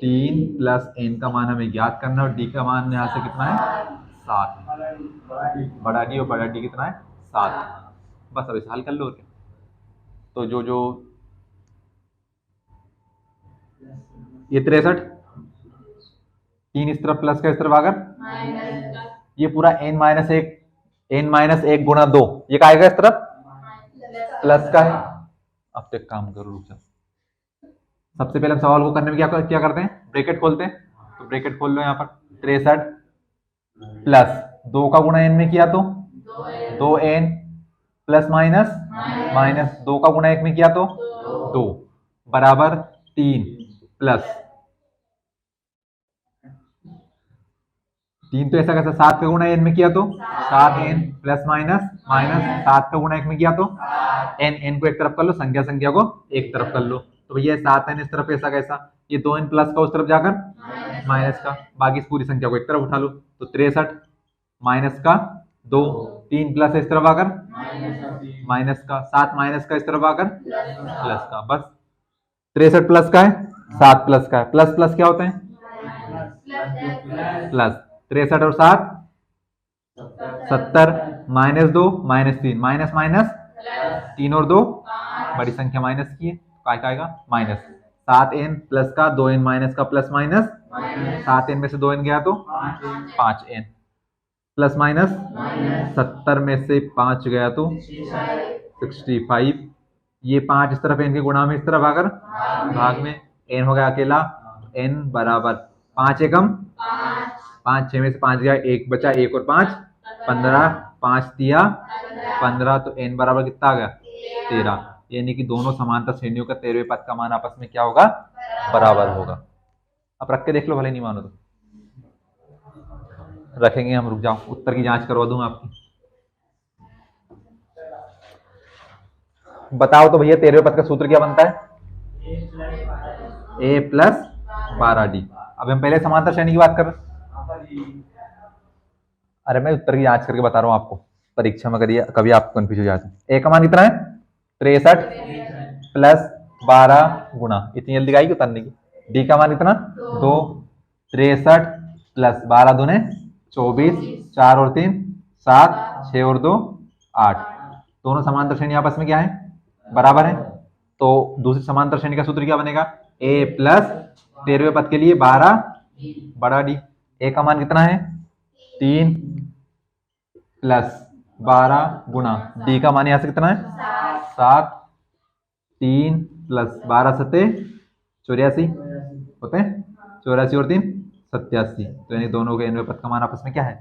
3 प्लस n का मान हमें ज्ञात करना, और d का मान यहाँ से कितना है? 7। बड़ा d और बड़ा d कितना है? 7। बस अब इसे हल कर लो। क्या तो जो ये 63, 3 इस तरफ प्लस का इस तरफ आकर ये पूरा n - 1 गुणा 2, ये का आएगा इस तरफ प्लस का है। अब तो एक काम करो, रुक जाओ। सबसे पहले हम सवाल को करने में क्या करते हैं? ब्रैकेट खोलते हैं। तो ब्रैकेट खोल लो यहाँ पर। 63 प्लस 2 का गुणा n में किया तो 2n प्लस माइनस 2 का गुणा 1 में किया तो 2 बराबर 3 प्लस 3 तो ऐसा कैसा? 7 का गुणा n में किया तो 7n प्लस माइनस 7 का गुणा 1 में किया तो n को एक तरफ कर लो, संख्या को एक तरफ कर लो। तो भैया 7n इस तरफ ऐसा कैसा? ये 2n प्लस का उस तरफ जाकर माइनस का, बाकी इस पूरी संख्या को एक तरफ उठा लो। तो 63 माइनस का 2, 3 प्लस इस तरफ आकर माइनस का 7, माइनस का इस तरफ आकर प्लस का, बस 63 प्लस का है, 7 प्लस का है, प्लस प्लस क्या होते हैं प्लस, 63 और 7 70, -2 -3, माइनस माइनस 3 और 2 बड़ी संख्या माइनस की है, क्या आएगा माइनस 7n प्लस का 2n माइनस का प्लस माइनस 7n में से 2n गया तो 5n प्लस माइनस 70 में से 5 गया तो 65, ये 5 इस तरफ n के गुणा में इस तरफ आकर भाग में n हो गया अकेला, n बराबर 5 एकम 5, 6 में से 5 गया, 1 बचा, 1 और 5 15, 5 दिया 15, तो n बराबर कितना आ गया 13, यानी कि दोनों समांतर श्रेणियों का 13वें पद का मान आपस में क्या होगा बराबर होगा। अब रख के देख लो, भले नहीं मानो तो रखेंगे हम, रुक जाओ उत्तर की जांच करवा दूंगा आपकी। बताओ तो भैया 13वें पद का सूत्र क्या बनता है a प्लस 12d। अब हम पहले समांतर श्रेणी की बात कर रहे हैं। अरे मैं उत्तर की जांच करके बता रहा हूँ आपको, परीक्षा में कभी आप कंफ्यूज हो जाते हैं। ए का मान कितना है 63 प्लस 12 गुणा, इतनी जल्दी आई उतरने की। डी का मान कितना 2, 63 प्लस 12 दूने 24, 4 और 3 7, 6 और 2 8, दोनों समांतर श्रेणी आपस में क्या है बराबर है। तो दूसरी समांतर श्रेणी का सूत्र क्या बनेगा a प्लस 13वें पद के लिए 12 बड़ा डी। ए का मान कितना है 3 प्लस 12 गुणा डी का मान यहां से कितना है 7, 3 प्लस 12 सत्ते 84 होते हैं, 84 और 3 87, तो यानी दोनों के n पद का मान आपस में क्या है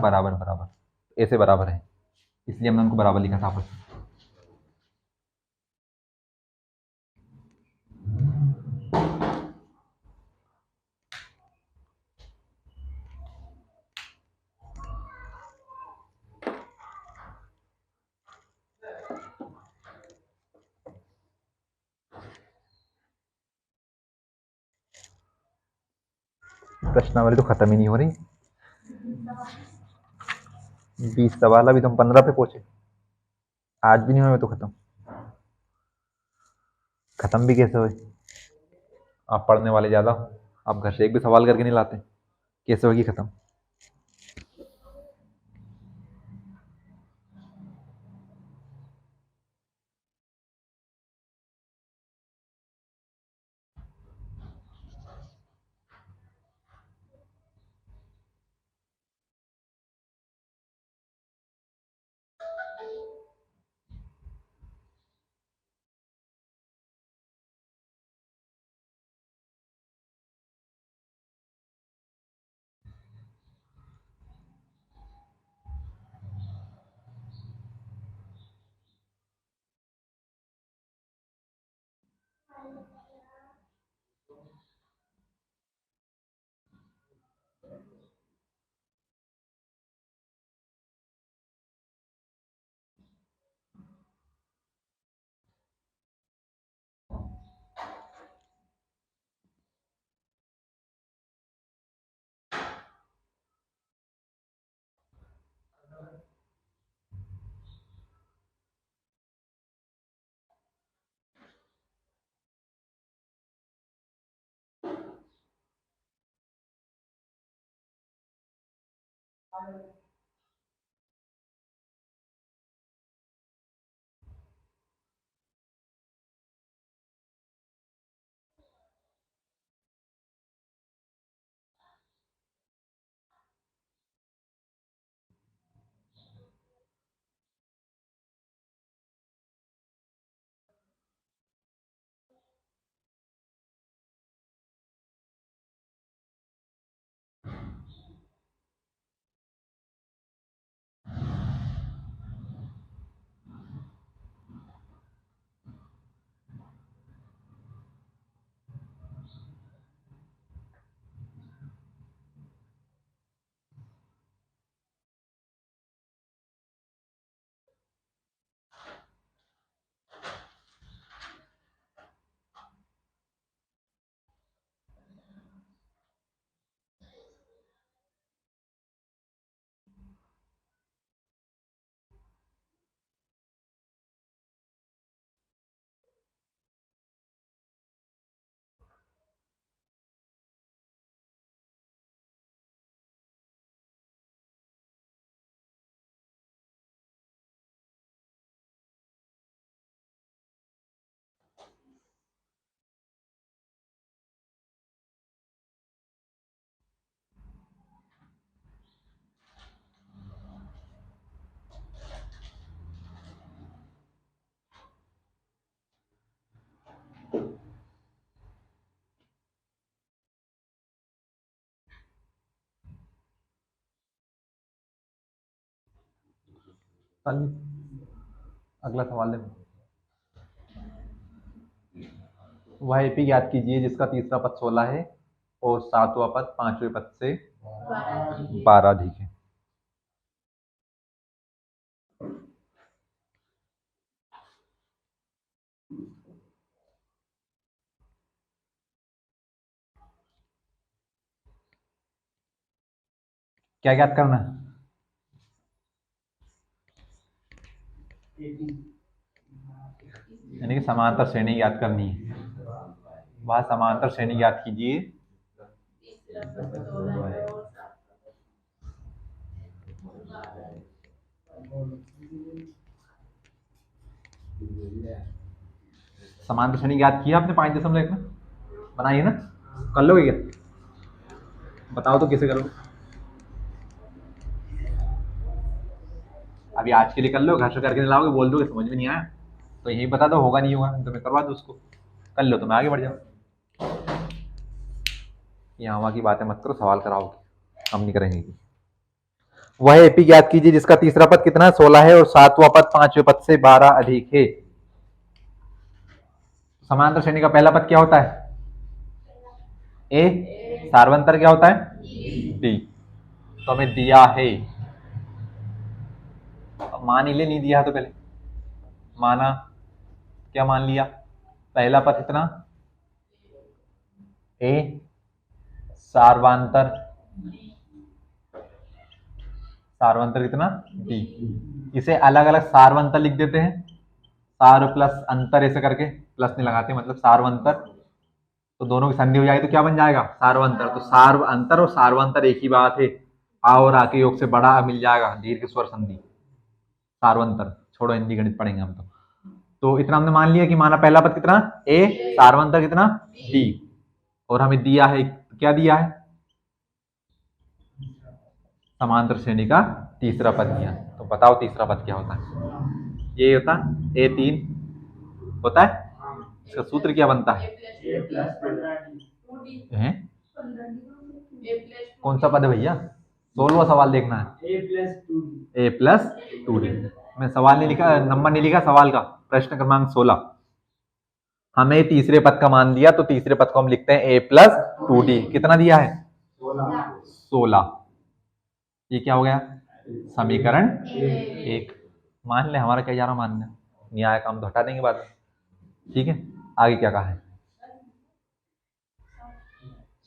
बराबर बराबर, ऐसे बराबर है, इसलिए हमने उनको बराबर लिखा था आपस में। प्रश्नावली तो खत्म ही नहीं हो रही, 20 सवाल, अभी तुम 15 पे पहुंचे, आज भी नहीं हुए तो खत्म, खत्म भी कैसे हुए, आप पढ़ने वाले ज्यादा हो, आप घर से एक भी सवाल करके नहीं लाते, कैसे होगी खत्म। अगला सवाल देखो। वह एपी याद कीजिए जिसका तीसरा पद 16 है और सातवां पद पांचवें पद से 12 अधिक है। क्या याद करना है? यानी कि समांतर श्रेणी याद करनी है। वह समांतर श्रेणी याद कीजिए समांतर श्रेणी याद किया आपने 5.1 में बनाई है ना? कर लोगे क्या? बताओ तो कैसे करोगे? अभी आज के लिए कर लो, घर से करके नहीं लाओगे, बोल दोगे समझ में नहीं आया तो यही बता दो, होगा नहीं होगा तो मैं करवा दूँ उसको। कर लो तो मैं आगे बढ़ जाऊँ। यहाँ वहाँ की बातें मत करो, सवाल कराओगे, हम नहीं करेंगे। वह एपी याद कीजिए जिसका तीसरा पद कितना है? 16 है और सातवां पद पांचवें पद से 12 अधिक है। समांतर श्रेणी का पहला पद क्या होता है? ए। सार्वंतर क्या होता है? डी। तो हमें दिया है, मान ही ले, नहीं दिया तो पहले माना, क्या मान लिया? पहला पद कितना? ए। सार्वांतर, सार्वंतर कितना? डी। इसे अलग अलग सार्वंतर लिख देते हैं, सार प्लस अंतर ऐसे करके, प्लस नहीं लगाते, मतलब सार्वंतर। तो दोनों की संधि हो जाएगी तो क्या बन जाएगा? सार्वंतर। तो सार्व अंतर और सार्वंतर एक ही बात है। आ और आ के योग से बड़ा मिल जाएगा, दीर्घ स्वर संधि सार्वंतर। छोड़ो, हिंदी गणित पढ़ेंगे हम तो इतना हमने मान लिया कि माना पहला पद कितना? ए। सार्वंतर कितना? डी। और हमें दिया है, क्या दिया है? समांतर श्रेणी का तीसरा पद दिया। तो बताओ तीसरा पद क्या होता है? ये होता है A3 होता है। इसका सूत्र क्या बनता है? कौन सा पद है भैया? 16वां सवाल देखना है। A+2D। मैं सवाल नहीं लिखा, नंबर नहीं लिखा सवाल का, प्रश्न क्रमांक 16। हमें तीसरे पद का मान दिया तो तीसरे पद को हम लिखते हैं A+2D। कितना दिया है? 16। ये क्या हो गया? समीकरण 1। मान ले, हमारा क्या जा रहा मानना, नहीं आया काम तो हटा देंगे बात। ठीक है, आगे क्या कहा है?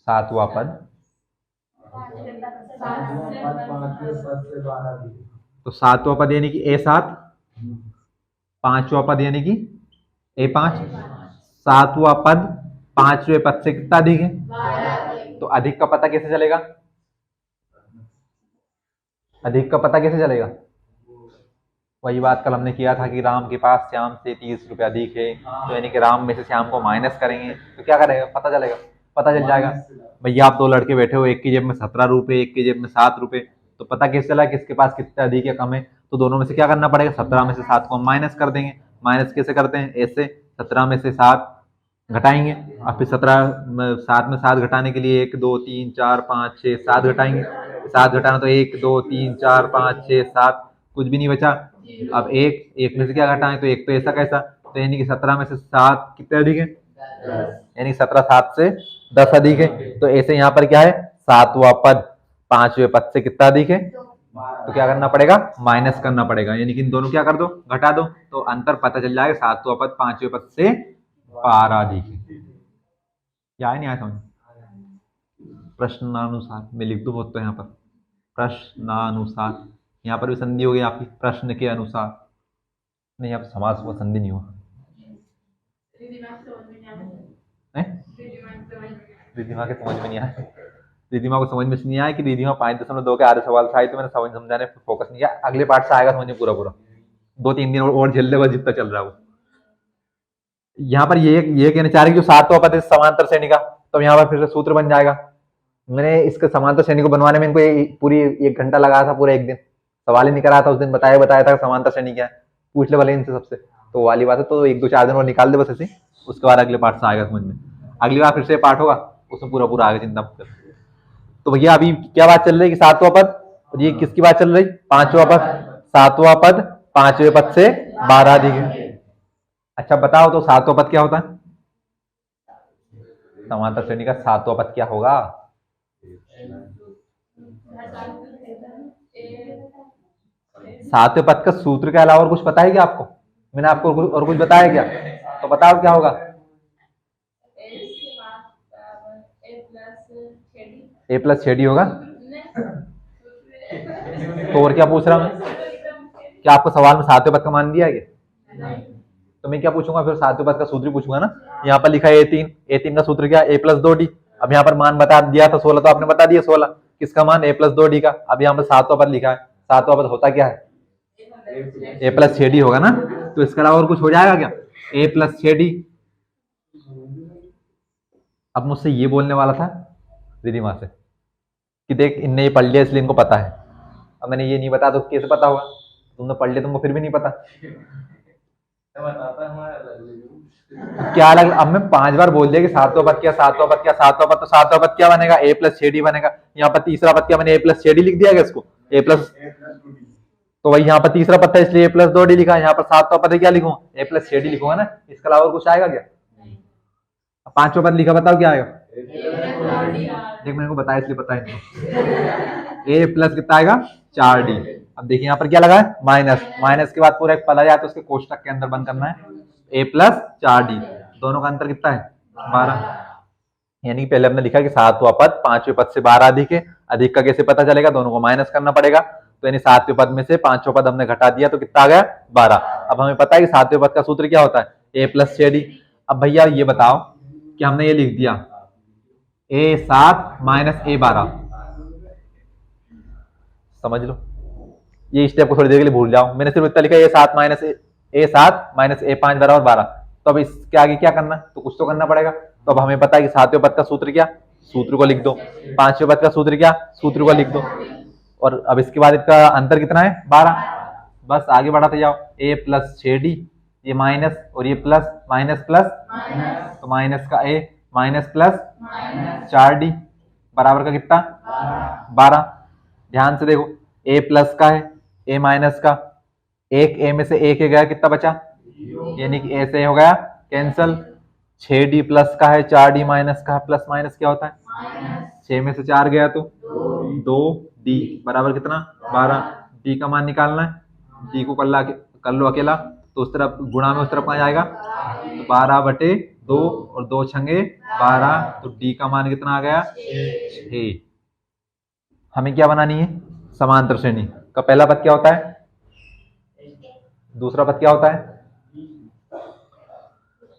सातवां पद, तो सातवां पद यानी कि A7, पांचवा पद यानी कि A5। सातवां पद पांचवें पद से कितना अधिक है? तो अधिक का पता कैसे चलेगा? अधिक का पता कैसे चलेगा? वही बात कल हमने किया था कि राम के पास श्याम से 30 रुपये अधिक है, तो यानी कि राम में से श्याम को माइनस करेंगे तो क्या करेगा? पता चलेगा, पता चल जाएगा। भैया आप दो लड़के बैठे हो, एक की जेब में 17 रुपये, एक की जेब में 7 रुपये, तो पता कैसे चला किसके पास कितना अधिक या कम है? तो दोनों में से क्या करना पड़ेगा? 17 में से 7 को हम माइनस कर देंगे। माइनस कैसे करते हैं? ऐसे, 17 में से 7 घटाएंगे और फिर 7 में 7 घटाने के लिए 1 2 3 4 5 6 7 घटाएंगे। 7 घटाना तो 1 2 3 4 5 6 7, कुछ भी नहीं बचा। अब एक में से क्या घटाएं? तो एक तो ऐसा कैसा, तो यानी कि 17 में से 7 कितने अधिक है? यानी 17 7 से 10 अधिक है। तो ऐसे यहाँ पर क्या है? सातवां पद पांचवें पद से कितना अधिक है? तो क्या करना पड़ेगा? माइनस करना पड़ेगा। यानी कि इन दोनों क्या कर दो? घटा दो, तो अंतर पता चल जाएगा। सातवां पद पांचवें पद से 12 अधिक है। क्या है? नहीं आया समझ? प्रश्नानुसार मैं लिख दूं बहुत, तो यहाँ पर प्रश्नानुसार, यहाँ पर भी संधि हो गई आपकी, प्रश्न के अनुसार। नहीं, यहाँ पर समास हुआ, संधि नहीं हुआ। रिधिमा के समझ में नहीं आया। रिधिमा को समझ में नहीं आया कि रिधिमा 5.2 के आधे सवाल से आई, तो मैंने समझाने पर फोकस नहीं किया। अगले पार्ट से आएगा समझ में पूरा पूरा, 2-3 दिन और झेल लेगा जितना चल रहा है वो। यहाँ पर ये कहना चाह रहे कि जो सातवां पद है समांतर श्रेणी का, तो यहाँ पर फिर से सूत्र बन जाएगा। मैंने इसके समांतर श्रेणी को बनवाने में इनको पूरी 1 घंटा लगाया था, पूरा एक दिन सवाल ही नहीं कराया था उस दिन। बताया था समांतर श्रेणी क्या है, पूछ ले भले इनसे सबसे, तो वाली बात है। तो 1-2-4 दिन और निकाल दे बस ऐसे, उसके बाद अगले पार्ट से आएगा समझ में। अगली बार फिर से पार्ट होगा, उसमें पूरा पूरा आएगा, चिंता मत कर। तो भैया अभी क्या बात चल रही है कि सातवां पद, और ये किसकी बात चल रही? पांचवा पद, सातवां पद पांचवें पद से 12 अधिक है। अच्छा बताओ तो सातवां पद क्या होता है? समांतर श्रेणी का सातवां पद क्या होगा? सातवें पद का सूत्र के अलावा और कुछ पता है क्या आपको? मैंने आपको और कुछ बताया क्या? तो बताओ क्या होगा? ए प्लस छेडी होगा। तो और क्या पूछ रहा हूं? क्या आपको सवाल में सातवें पद का मान दिया है क्या? तो मैं क्या पूछूंगा फिर? सातवें पद का सूत्र ही पूछूंगा ना। यहाँ पर लिखा है ए3, ए3 का सूत्र क्या? ए प्लस 2डी। अब यहाँ पर मान बता दिया था 16, तो आपने बता दिया 16 किसका मान? ए प्लस 2डी का। अब यहाँ पर सातवां पद लिखा है, सातवां पद होता क्या है? ए प्लस छेडी होगा ना। तो इसके अलावा और कुछ हो जाएगा क्या? ए प्लस छेडी। अब मुझसे ये बोलने वाला था रिधिमा से कि देख इनने ये पढ़ लिया इसलिए इनको पता है। अब मैंने ये नहीं बताया तो कैसे पता होगा? तुमने पढ़ लिया, तुमको फिर भी नहीं पता क्या अलग? अब मैं 5 बार बोल दिया कि सातवां पद क्या, सातवां पद क्या, सातवां पद, तो सातवां पद क्या बनेगा? ए प्लस छेडी बनेगा। यहाँ पर तीसरा पद क्या? मैंने ए प्लस छेडी लिख दिया क्या इसको? ए प्लस, तो वही यहाँ पर तीसरा पद था इसलिए ए प्लस 2डी लिखा। यहाँ पर सातवां पद है, क्या लिखूंगा? ए प्लस छेडी लिखूंगा ना। इसके अलावा और कुछ आएगा क्या? पांचवा पद लिखा, बताओ क्या आएगा? देख मैंने को बताया इसलिए पता है। ए प्लस कितना आएगा? 4d। अब देखिए यहाँ पर क्या लगा है? माइनस। माइनस के बाद पूरा एक पद आ जाए तो उसके कोष्टक के अंदर बंद करना है। ए प्लस 4d, दोनों का अंतर कितना है? 12। यानी पहले हमने लिखा कि सातवां पद पांचवें पद से 12 अधिक है। अधिक का कैसे पता चलेगा? दोनों को माइनस करना पड़ेगा। तो यानी सातवें पद में से पांचवें पद हमने घटा दिया तो कितना आ गया? 12। अब हमें पता है कि सातवें पद का सूत्र क्या होता है? ए प्लस 6d। अब भैया ये बताओ कि हमने ये लिख दिया A7 माइनस A12, समझ लो। ये स्टेप को थोड़ी देर के लिए भूल जाओ। मैंने सिर्फ इतना लिखा A7 माइनस A5 बराबर 12। तो अब इसके आगे क्या करना? तो कुछ तो करना पड़ेगा। तो अब हमें पता है कि सातवें पद का सूत्र क्या? सूत्र को लिख दो। पांचवें पद का सूत्र क्या? सूत्र को लिख दो। और अब इसके बाद इसका अंतर कितना है? 12। बस आगे बढ़ाते जाओ। A प्लस 6d, ये माइनस और ये प्लस, माइनस प्लस, तो माइनस का A माइनस प्लस 4d बराबर का कितना? 12। ध्यान से देखो, A प्लस का है, A माइनस का, एक A में से एक गया, कितना बचा? यानी कि A से हो गया कैंसल। 6d प्लस का है, 4d माइनस का है, प्लस माइनस क्या होता है? 6 में से 4 गया तो 2d बराबर कितना? 12। d का मान निकालना है, d को कर लो अकेला, तो उस तरफ गुणा में उस तरफ कहाँ जाएगा? तो 12/2 और 2 छंगे 12, तो d का मान कितना आ गया? 6। हमें क्या बनानी है? समांतर श्रेणी का पहला पद क्या होता है? दूसरा पद क्या होता है?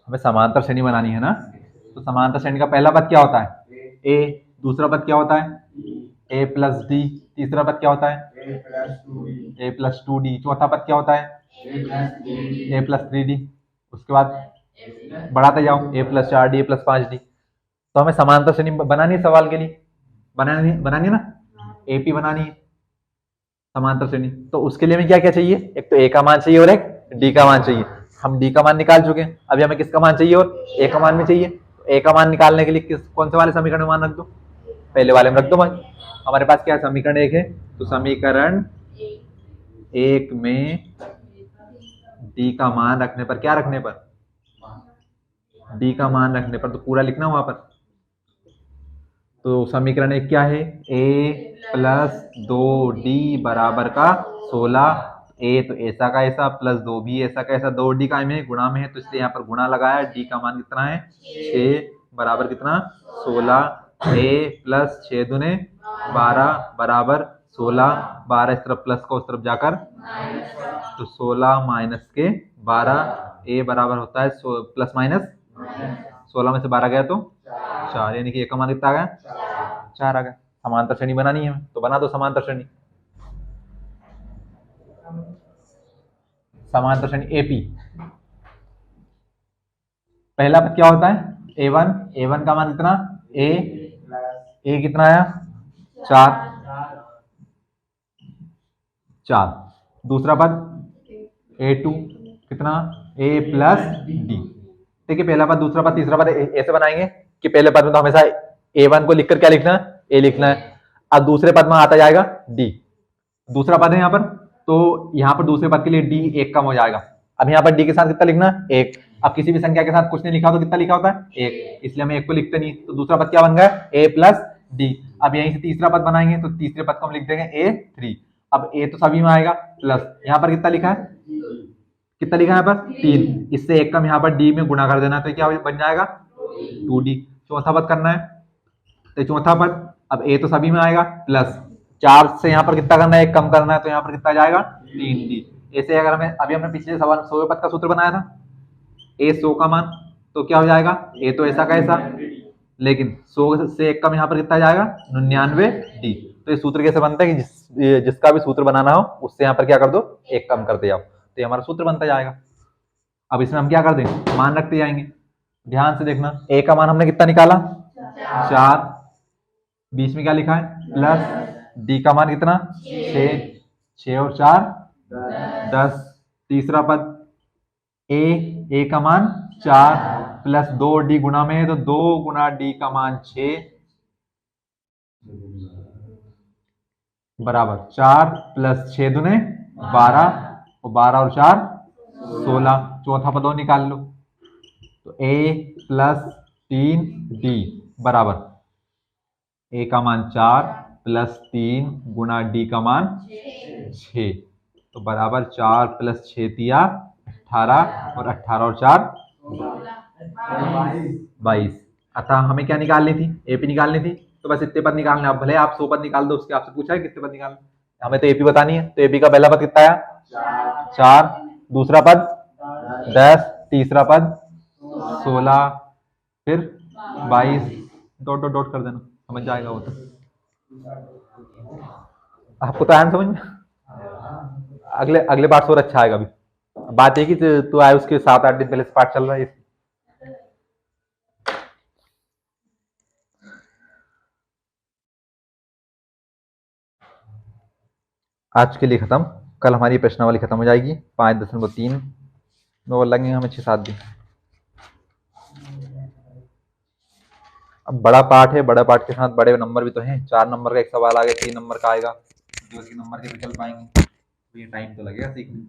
हमें समांतर श्रेणी बनानी है ना। तो समांतर श्रेणी का पहला पद क्या होता है? a। दूसरा पद क्या होता है? a plus d। तीसरा पद क्या होता है? a plus 2d। चौथा पद क्या होता है? a plus 3d। उसके बाद बढ़ाते जाओ, a plus 4d, a plus 5d। तो हमें समांतर श्रेणी बनानी है, सवाल के लिए बनानी है ना। AP बनानी है समांतर श्रेणी। तो उसके लिए हमें क्या क्या चाहिए? एक तो a का मान चाहिए और एक d का मान चाहिए। हम d का मान निकाल चुके हैं, अभी हमें किसका मान चाहिए? और a का मान भी चाहिए। तो a का मान निकालने के लिए कौन से वाले समीकरण में मान रख दो? पहले वाले में रख दो भाई। हमारे पास क्या है? समीकरण 1 है, तो समीकरण 1 में d का मान रखने पर, क्या रखने पर? d का मान रखने पर, तो पूरा लिखना वहां पर। तो समीकरण 1 क्या है? a प्लस 2d बराबर का 16। a तो ऐसा का ऐसा, प्लस 2 भी ऐसा का ऐसा, 2d का में गुणा में है तो इसलिए यहाँ पर गुणा लगाया। d का मान कितना है? 6 बराबर कितना? 16। a प्लस 6 दूने 12 बराबर 16। 12 इस तरफ प्लस का उस तरफ जाकर, तो 16 माइनस के 12, a बराबर होता है प्लस माइनस 16 में से 12 गया तो 4, यानी कि a का मान कितना आ गया? 4 आ गया। समांतर श्रेणी बनानी है, तो बना दो समांतर श्रेणी। समांतर श्रेणी AP। पहला पद क्या होता है? A1। A1 का मान कितना? A कितना आया? 4। दूसरा पद A2 कितना? A plus D। देखिए पहला पद, दूसरा पद, तीसरा पद ऐसे बनाएंगे कि पहले पद में तो हमेशा A1 को लिखकर क्या लिखना है? A लिखना है। अब दूसरे पद में आता जाएगा D। दूसरा पद है यहाँ पर, तो यहाँ पर दूसरे पद के लिए डी एक कम हो जाएगा। अब यहाँ पर डी के साथ कितना लिखना, एक। अब किसी भी संख्या के साथ कुछ नहीं लिखा तो कितना लिखा होता है, एक, इसलिए हम एक को लिखते नहीं। तो दूसरा पद क्या बन गया, ए प्लस डी। अब यहीं से तीसरा पद बनाएंगे तो तीसरे पद को हम लिख देंगे ए 3। अब ए तो सभी में आएगा प्लस, यहाँ पर कितना लिखा है, कितना लिखा है यहाँ पर 3, इससे एक कम यहाँ पर डी में गुणा कर देना, तो क्या बन जाएगा 2d। चौथा पद करना है, तो चौथा पद, अब ए तो सभी में आएगा प्लस 4 से यहाँ पर कितना करना है, एक कम करना है, तो यहाँ पर कितना जाएगा 3d। ऐसे अगर हमें अभी हमने पिछले सवाल 100वें पद का सूत्र बनाया था, ए 100 का मान, तो क्या हो जाएगा, ए तो ऐसा का ऐसा, लेकिन 100 से एक कम यहाँ पर कितना जाएगा 99d। तो ये सूत्र कैसे बनता है कि जिसका भी सूत्र बनाना हो उससे यहाँ पर क्या कर दो, एक कम करते जाओ, तो ये हमारा सूत्र बनता जाएगा। अब इसमें हम क्या कर दें, मान रखते जाएंगे। ध्यान से देखना, ए का मान हमने कितना निकाला 4, बीच में क्या लिखा है प्लस, डी का मान कितना 6 और 4 10। तीसरा पद ए का मान 4 प्लस 2d गुना में है, तो 2 गुना डी का मान 6 बराबर 4 प्लस 6 दुने 12, और 12 और 4 16। चौथा पद और निकाल लो, तो a प्लस 3d बराबर a का मान 4 प्लस 3 गुना d का मान 6, तो बराबर 4 प्लस 6 दिया 18, और 18 और 4 22। अतः हमें क्या निकालनी थी, एपी निकालनी थी, तो बस इतने पद निकालने। आप भले आप 100 पद निकाल दो, उसके आपसे पूछा है कितने पद निकालने, हमें तो एपी बतानी है। तो एपी का पहला पद कितना आया 4, दूसरा पद 10, तीसरा पद 16, फिर 22, डॉट डॉट डॉट कर देना, समझ जाएगा वो तो। आपको तो आया समझ में, अगले अगले पार्ट और अच्छा आएगा। अभी बात है कि तू आए उसके 7-8 दिन पहले से पार्ट चल रहा है। आज के लिए खत्म, कल हमारी प्रश्नावली खत्म हो जाएगी। 5.3 में और लगेंगे हमें 6-7 दिन। अब बड़ा पार्ट है, बड़ा पार्ट के साथ बड़े नंबर भी तो हैं। 4 नंबर का एक सवाल आ गया, 3 नंबर का आएगा, जो कि नंबर के विकल्प आएंगे, तो ये टाइम तो लगेगा सीखने।